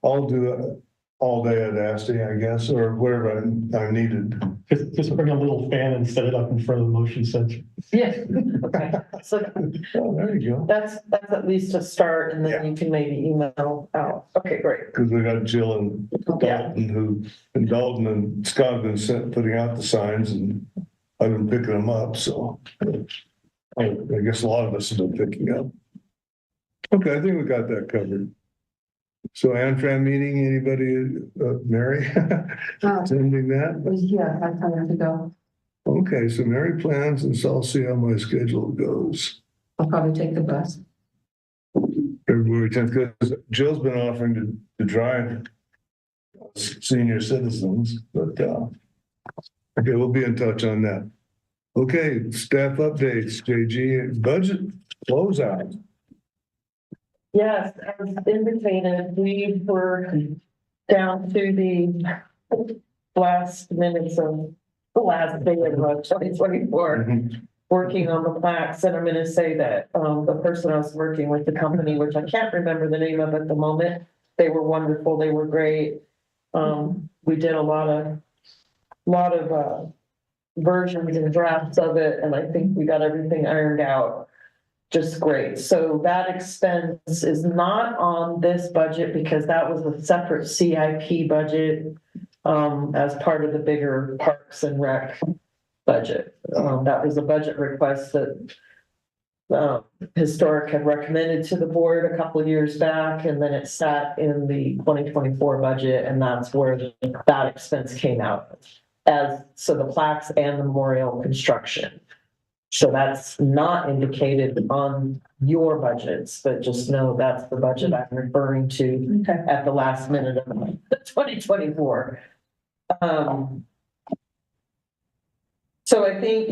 I'll do it all day at Asti, I guess, or wherever I'm needed. Just bring a little fan and set it up in front of the motion sensor. Yeah. Okay, so Oh, there you go. that's at least a start, and Yeah. then you can maybe email out. Okay, great. Because we got Jill and Dalton and Scott have been putting out the signs, and I've been picking them up, so I guess a lot of us have been picking up. Okay, I think we got that covered. So Amtrak meeting, anybody, Mary, attending that? Yeah, I time to go. Okay, so Mary plans, and so I'll see how my schedule goes. I'll probably take the bus. February 10th, because Jill's been offering to drive senior citizens, but, okay, we'll be in touch on that. Okay, staff updates, JG, budget closeout. Yes, as indicated, we were down to the last minutes of the last day of 2024, working on the plaques. And I'm going to say that the person I was working with, the company, which I can't remember the name of at the moment, they were wonderful. They were great. We did a lot of versions and drafts of it, and I think we got everything ironed out just great. So that expense is not on this budget because that was a separate CIP budget as part of the bigger Parks and Rec budget. That was a budget request that Historic had recommended to the board a couple of years back, and then it sat in the 2024 budget, and that's where that expense came out. So the plaques and the memorial construction. So that's not indicated on your budgets, but just know that's the budget I'm referring to at the last minute of 2024. So I think,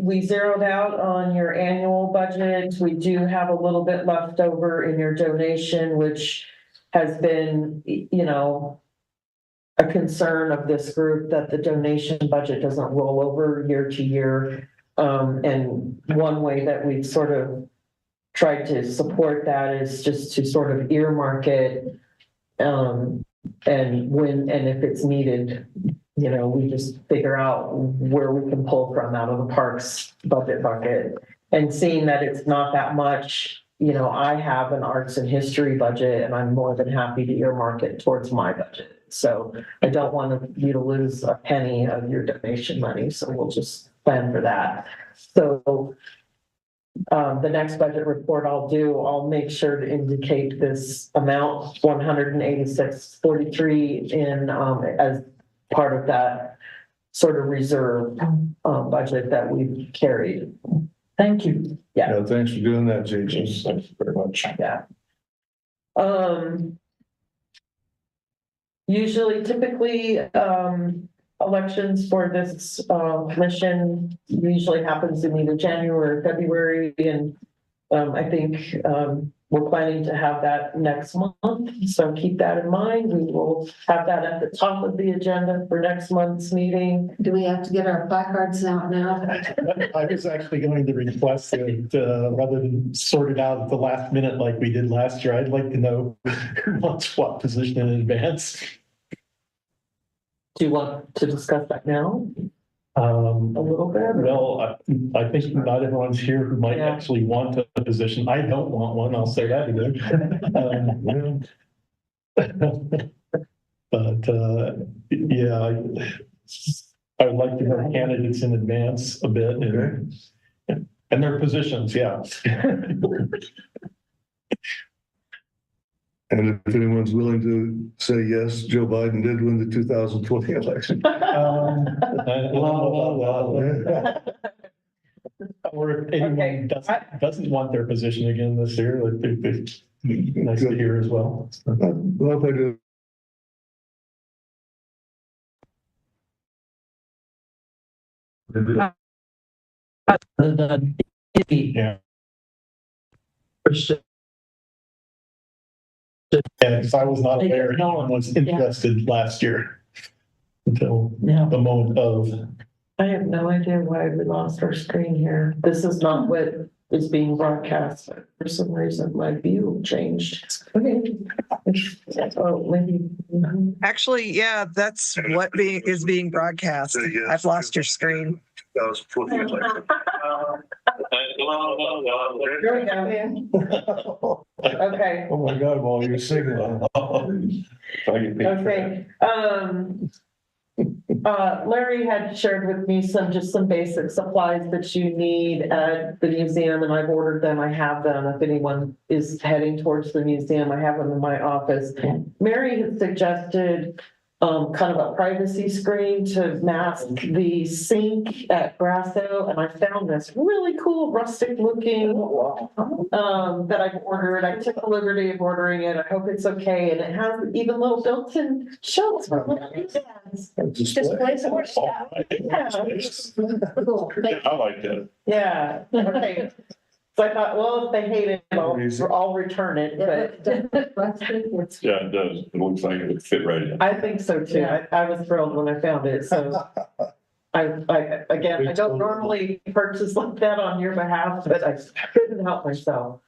we zeroed out on your annual budget. We do have a little bit left over in your donation, which has been, a concern of this group that the donation budget doesn't roll over year to year. And one way that we've sort of tried to support that is just to sort of earmark it. And if it's needed, you know, we just figure out where we can pull from out of the parks budget bucket. And seeing that it's not that much, you know, I have an arts and history budget and I'm more than happy to earmark it towards my budget. So I don't want you to lose a penny of your donation money. So we'll just plan for that. So the next budget report I'll make sure to indicate this amount, 186.43 in, as part of that sort of reserve, budget that we've carried. Thank you. Yeah. Yeah, thanks for doing that, JJ. Thank you very much. Yeah. Typically, elections for this commission usually happens in either January or February, and I think we're planning to have that next month. So keep that in mind. We will have that at the top of the agenda for next month's meeting. Do we have to get our placards out now? I was actually going to request that, rather than sort it out at the last minute like we did last year, I'd like to know who wants what position in advance. Do you want to discuss that now a little bit? Well, I think not everyone's here who might Yeah. actually want a position. I don't want one, I'll say that again. But, yeah, I would like to know candidates in advance a bit and their positions, yeah. And if anyone's willing to say yes, Joe Biden did win the 2020 election. Or if anyone doesn't want their position again this year, like, nice to hear as well. Well, if I do. Yeah. Yeah, because I was not aware anyone was interested last year until the moment of. I have no idea why we lost our screen here. This is not what is being broadcast. For some reason, my view changed. Okay. Oh, maybe. Actually, yeah, that's what is being broadcast. I've lost your screen. Here we go. Okay. Oh my God, while you're singing. Okay. Larry had shared with me some basic supplies that you need at the museum, and I've ordered them. I have them. If anyone is heading towards the museum, I have them in my office. Mary had suggested kind of a privacy screen to mask the sink at Grasso, and I found this really cool rustic looking that I've ordered. I took the liberty of ordering it. I hope it's okay, and it has even little built-in shelves for Displays more stuff. Yeah. Cool. I like that. Yeah. Okay. So I thought, well, if they hate it, I'll return it, but Yeah, it does. It looks like it would fit right in. I think so too. I was thrilled when I found it, so. I don't normally purchase like that on your behalf, but I couldn't help myself.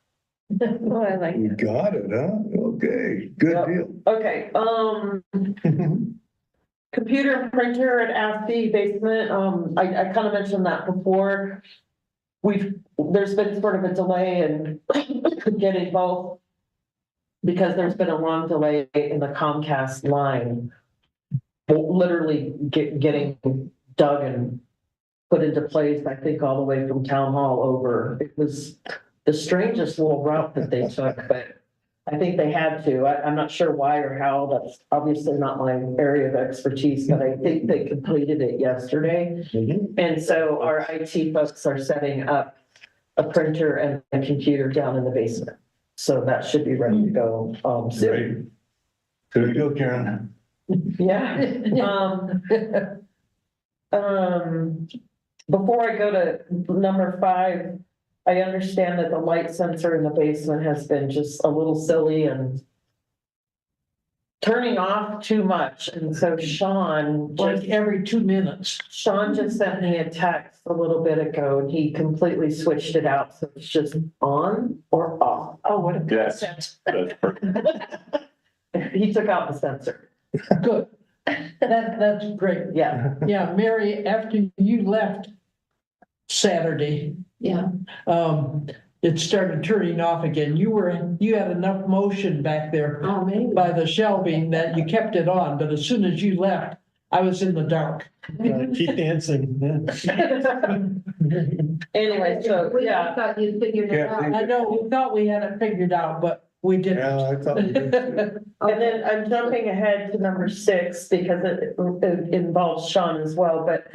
Oh, I like You it. got it, huh? Okay, good Yep. deal. Okay, computer and printer at ASCII basement, I kind of mentioned that before. There's been sort of a delay in getting both because there's been a long delay in the Comcast line. Literally getting dug and put into place, I think, all the way from town hall over. It was the strangest little route that they took, but I think they had to. I'm not sure why or how. That's obviously not my area of expertise, but I think they completed it yesterday. And so our IT folks are setting up a printer and a computer down in the basement. So that should be ready to go soon. There you go, Karen. Yeah. Before I go to number 5, I understand that the light sensor in the basement has been just a little silly and turning off too much. And so Like every 2 minutes. Sean just sent me a text a little bit ago and he completely switched it out. So it's just on or off. Oh, what a good Yes. sense. That's perfect. He took out the sensor. Good. That's great. Yeah. Yeah, Mary, after you left Saturday, Yeah, it started turning off again. You had enough motion back there oh, maybe. by the shelving that you kept it on, but as soon as you left, I was in the dark. Keep dancing. Anyway, so We yeah. thought you figured it Yeah, out. I know, we thought we had it figured out, but we didn't. Yeah, I thought we did too. And then I'm jumping ahead to number 6 because it involves Sean as well, but,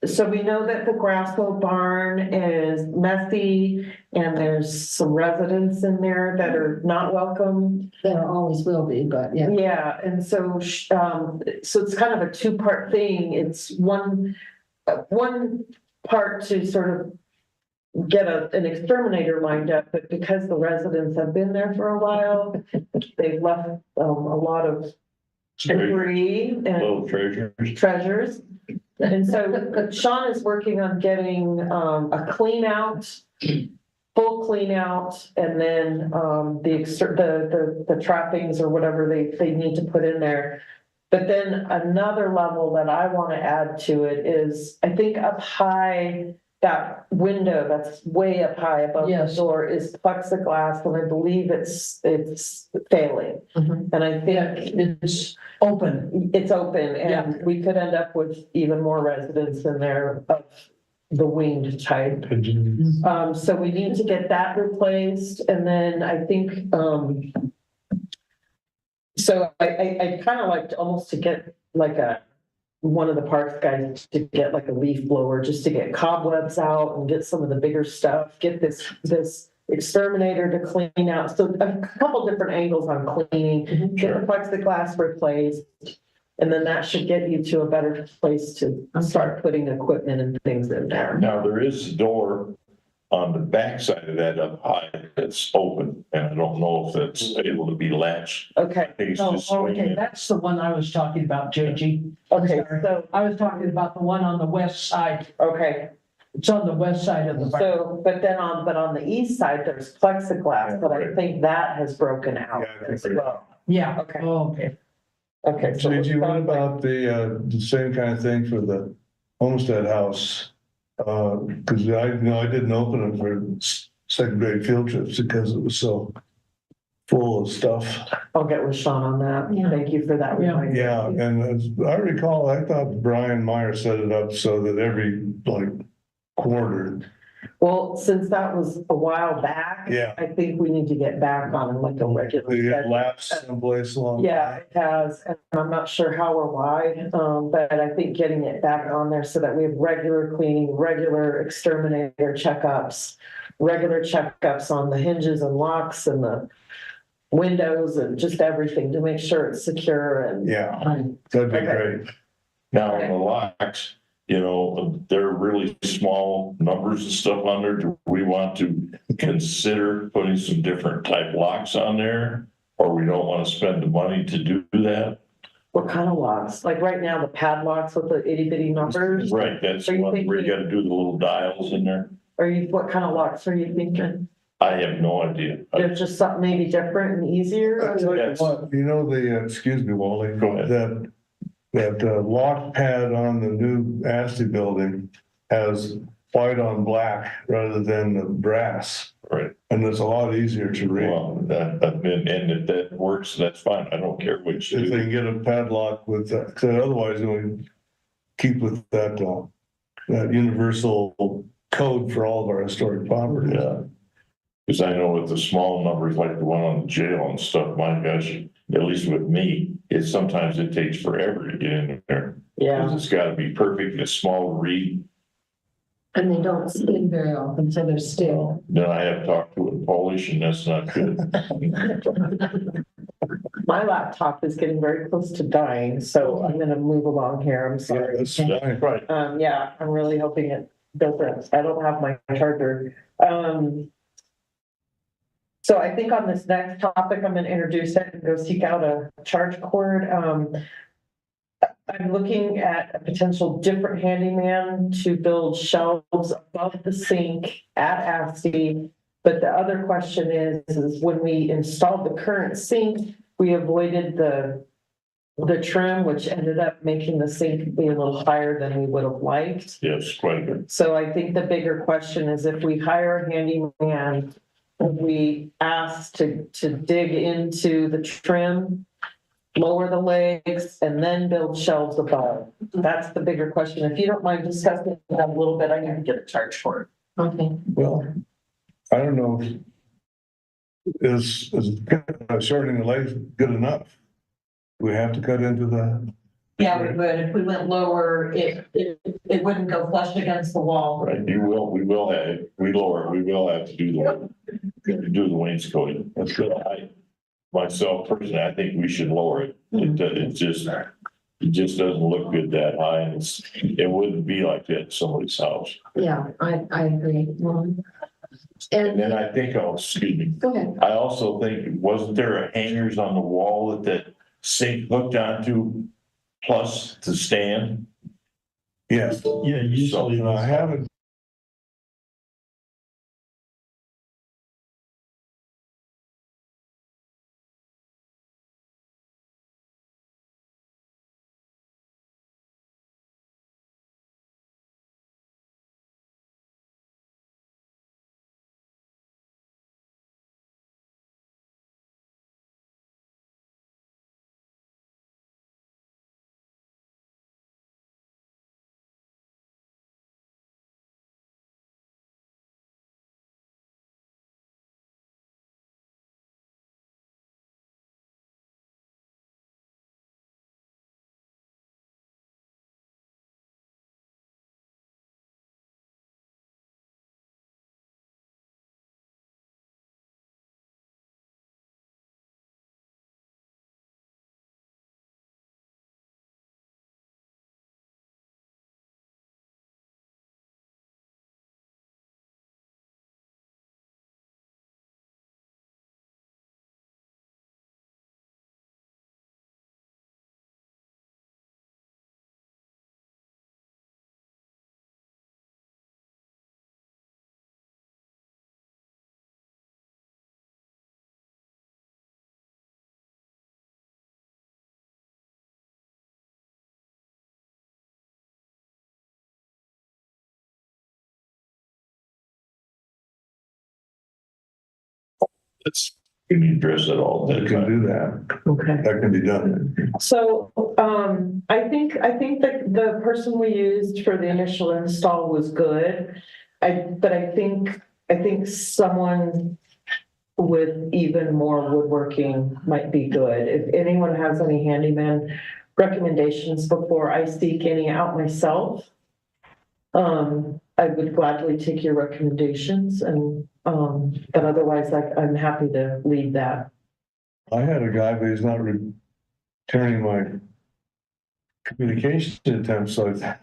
so we know that the Grassville barn is messy and there's some residents in there that are not welcome. There always will be, but yeah. Yeah, and so, so it's kind of a 2-part thing. It's one part to sort of get an exterminator lined up, but because the residents have been there for a while, they've left a lot of debris and Little treasures. And so Sean is working on getting a clean out, full clean out, and then the trappings or whatever they need to put in there. But then another level that I want to add to it is, I think up high, that window that's way up high above the Yes. door is plexiglass, and I believe it's failing. Mhm. And I Yeah, think it's open. it's open, Yeah. and we could end up with even more residents in there of the winged type. So we need to get that replaced, and then I think, so I kind of like almost to get like one of the parks guys to get like a leaf blower, just to get cobwebs out and get some of the bigger stuff, get this exterminator to clean out. So a couple different angles on cleaning, get the plexiglass replaced. And then that should get you to a better place to start putting equipment and things in there. Now, there is a door on the backside of that up high that's open, and I don't know if that's able to be latched. Okay, I think it's Oh, just swinging okay, it. that's the one I was talking about, JG. okay, so, I was talking about the one on the west side. okay. It's on the west side of the barn. So, but on the east side, there's plexiglass, but I think that has broken out Yeah, I think as so. well. Yeah, Okay. oh, okay. Okay. so JG, what about the same kind of thing for the Homestead House? Cause I didn't open it for second grade field trips because it was so full of stuff. I'll get with Sean on that. Yeah. Thank you for that Yeah. reminder. Yeah, and as I recall, I thought Brian Meyer set it up so that every quarter. Well, since that was a while back. Yeah. I think we need to get back on like a regular They get schedule. lapsed someplace along. Yeah, it has, and I'm not sure how or why, but I think getting it back on there so that we have regular cleaning, regular exterminator checkups, regular checkups on the hinges and locks and the windows and just everything to make sure it's secure and. Yeah, that'd be Okay. great. Now, on the locks, they're really small numbers and stuff on there. Do we want to consider putting some different type locks on there? Or we don't want to spend the money to do that? What kind of locks? Like right now, the padlocks with the itty bitty numbers? Right, that's Are you one where you thinking- gotta do the little dials in there. What kind of locks are you thinking? I have no idea. There's just something maybe different and easier? I'll tell you what, excuse me, Wally. Go ahead. That lock pad on the new ASTI building has white on black rather than the brass. Right. And it's a lot easier to read. Well, and if that works, that's fine. I don't care which. If they can get a padlock with that, 'cause otherwise we keep with that universal code for all of our historic properties. Yeah. Because I know with the small numbers like the one on the jail and stuff, my gosh, at least with me, sometimes it takes forever to get in there. Yeah. Because it's gotta be perfect, it's small to read. And they don't spin very often, so they're still. Then I have to talk to it in Polish and that's not good. My laptop is getting very close to dying, so I'm gonna move along here. I'm Yeah, sorry. that's fine. Right. Yeah, I'm really hoping it doesn't. I don't have my charger. So I think on this next topic, I'm gonna introduce it and go seek out a charge cord. I'm looking at a potential different handyman to build shelves above the sink at ASTI. But the other question is when we installed the current sink, we avoided the trim, which ended up making the sink be a little higher than we would have liked. Yes, quite good. So I think the bigger question is if we hire a handyman, we ask to dig into the trim, lower the legs, and then build shelves above. That's the bigger question. If you don't mind discussing that a little bit, I can get a charge for it. Okay. Well, I don't know. Is shortening the legs good enough? We have to cut into the. Yeah, we would. If we went lower, it wouldn't go flush against the wall. Right, we will have to do the wainscoting. That's good. Myself personally, I think we should lower it. It just doesn't look good that high, and it wouldn't be like that in somebody's house. Yeah, I agree. And then I think, excuse me. Go ahead. I also think, wasn't there hangers on the wall that sink hooked onto plus to stand? Yes. Yeah, usually. So, I haven't. We can address it all. We can do that. Okay. That can be done. So, I think that the person we used for the initial install was good. But I think someone with even more woodworking might be good. If anyone has any handyman recommendations before I seek any out myself, I would gladly take your recommendations but otherwise I'm happy to leave that. I had a guy, but he's not returning my communication attempts, so I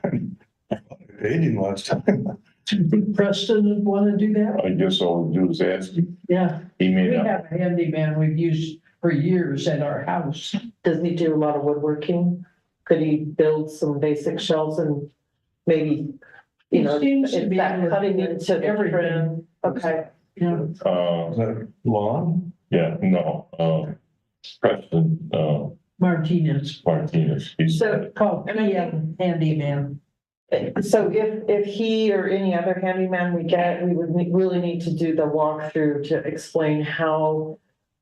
paid him last time. Do you think Preston would want to do that? I guess all we do is ask him. Yeah, He may we not. have a handyman we've used for years at our house. Does he do a lot of woodworking? Could he build some basic shelves and maybe, He seems to is be that able to cutting do into the everything. trim? Okay. Yeah. Is that lawn? Yeah, no, Preston, Martinez. Martinez. He's So, Called handyman. so if he or any other handyman we get, we would really need to do the walkthrough to explain how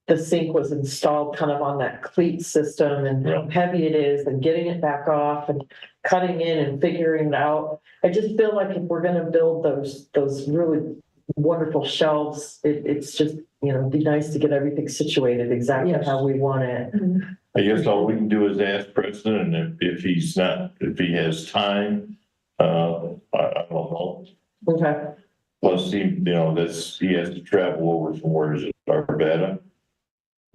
the sink was installed kind of on that cleat system and how heavy it is and getting it back off and cutting in and figuring it out. I just feel like if we're gonna build those really wonderful shelves, it's just, it'd be nice to get everything situated exactly Yes. how we want it. I guess all we can do is ask Preston, and if he has time, I don't know. Okay. Plus, he has to travel over from where is it, Arvada?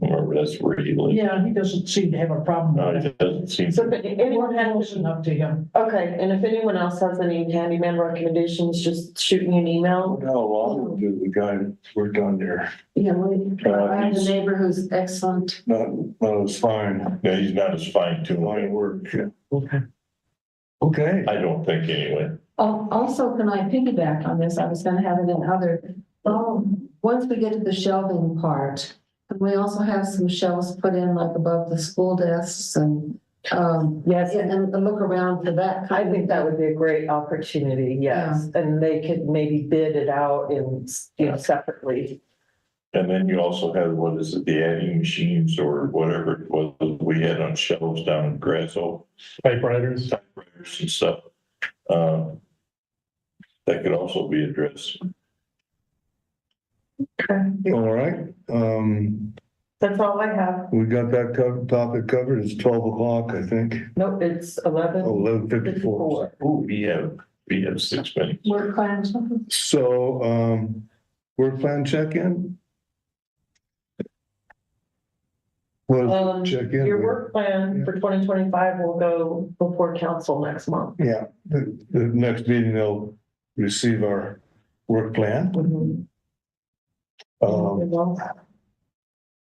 Or that's where he lives. Yeah, he doesn't seem to have a problem No, with it it. doesn't seem. So if anyone We're close has, enough to him. okay, and if anyone else has any handyman recommendations, just shoot me an email. No, well, the guy worked on there, Yeah, I have a he's- neighbor who's excellent. not as fine, Yeah, he's not as fine tuned. line work, yeah. Okay. Okay, I don't think anyway. Oh, also, can I piggyback on this? I was gonna have it in other, once we get to the shelving part, can we also have some shelves put in like above the school desks and, Yes, and look around for that. I think that would be a great opportunity, yes, and they could maybe bid it out in, separately. And then you also have, what is it, the adding machines or whatever it was we had on shelves down in Grasso, Typewriters. typewriters and stuff. That could also be addressed. all right, That's all I have. we got that topic covered, it's 12 o'clock, I think, Nope, it's 11:54. Ooh, we have 6 minutes. Work plans. So, work plan check-in? Well, check in. Your work plan for 2025 will go before council next month. Yeah, the next meeting, they'll receive our work plan.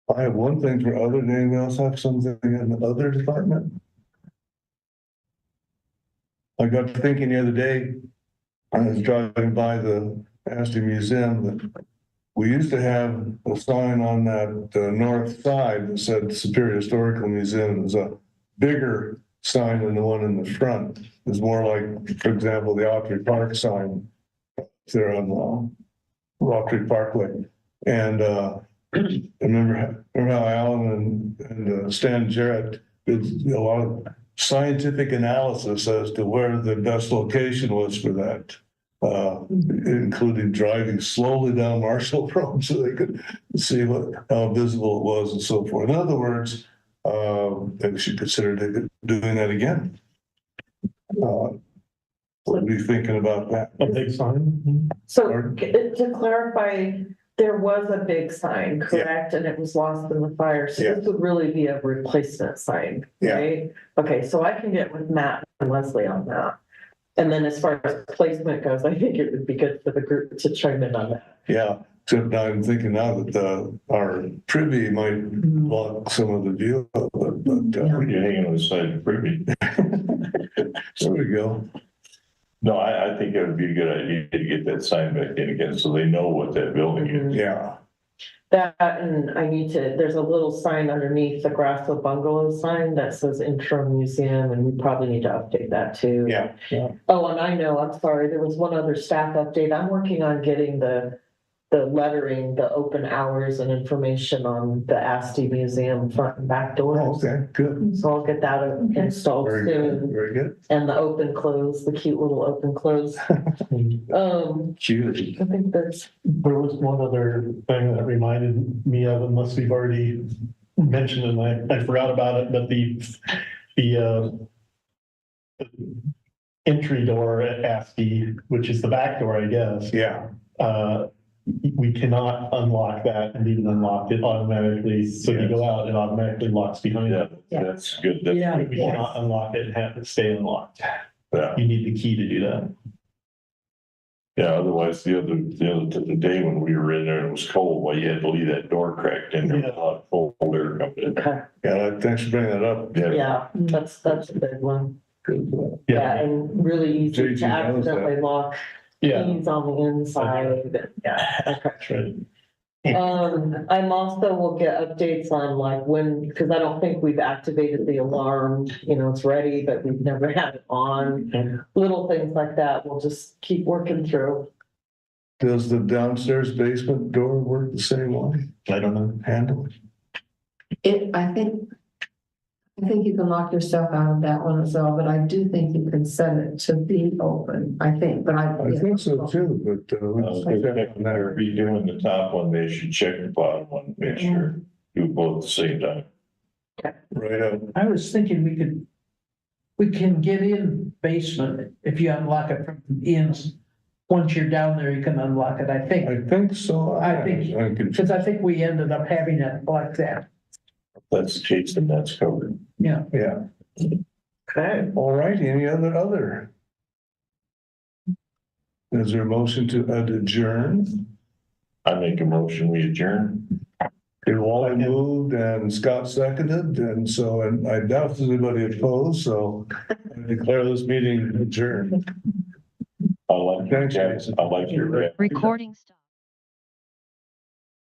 I have one thing for other, does anyone else have something in the other department? I got to thinking the other day, I was driving by the Astor Museum, that we used to have a sign on that north side that said Superior Historical Museum. It was a bigger sign than the one in the front. It was more like, for example, the Autry Park sign there on Autry Parkway. And I remember how Alan and Stan Jarrett did a lot of scientific analysis as to where the best location was for that. Including driving slowly down Marshall Road so they could see how visible it was and so forth. In other words, they should consider doing that again. What are you thinking about that? A big sign. So to clarify, there was a big sign, correct? And it was lost in the fire. So this would really be a replacement sign, right? Okay, so I can get with Matt and Leslie on that. And then as far as placement goes, I think it would be good for the group to chime in on that. Yeah, except I'm thinking now that our privy might block some of the view of it, but You're hanging on the side of privy. there we go. No, I think it would be a good idea to get that sign back in again, so they know what that building is. Yeah, That, and there's a little sign underneath the Grasso Bungalow sign that says interim museum, and we probably need to update that too. yeah. Oh, and I know, I'm sorry, there was one other staff update. I'm working on getting the lettering, the open hours and information on the Asti Museum front and back doors. Okay, good. So I'll get that installed Very good, soon. very good. And the open close, the cute little open close. Cute. I think that's, There was one other thing that reminded me of, unless we've already mentioned and I forgot about it, but the entry door at ASCII, which is the back door, I guess. Yeah, We cannot unlock that and even unlock it automatically. So you go out, it automatically locks behind Yeah, you. that's good. Yeah. We cannot unlock it and have it stay unlocked. Yeah. You need the key to do that. Yeah, otherwise the other day when we were in there and it was cold, well, you had to leave that door cracked in there, a lot of cold air coming in. okay, yeah, thanks for bringing that up. yeah, that's a big one. Good. Yeah, and really easy JG to knows that. accidentally lock Yeah, keys on the inside. Yeah, okay. that's right. I'm also will get updates on like when, because I don't think we've activated the alarm, it's ready, but we've never had it on. Little things like that, we'll just keep working through. Does the downstairs basement door work the same way? I don't know. Handle? I think you can lock yourself out of that one as well, but I do think you can set it to be open, I think, but I think so too, but let's check on If they're that. redoing the top one, they should check the bottom one, make sure, do both at the same time. Right up. I was thinking we can get in basement if you unlock it from the ends. Once you're down there, you can unlock it, I think. I think so. I think- I can- Because I think we ended up having it like that That's Jason, that's covered. Yeah. Yeah. Okay. All right, any other? Is there a motion to adjourn? I make a motion, we adjourn. Wally moved and Scott seconded, and so, and I doubt there's anybody opposed, so I declare this meeting adjourned. I like Thanks, your, Jason. I like your. Recording stop.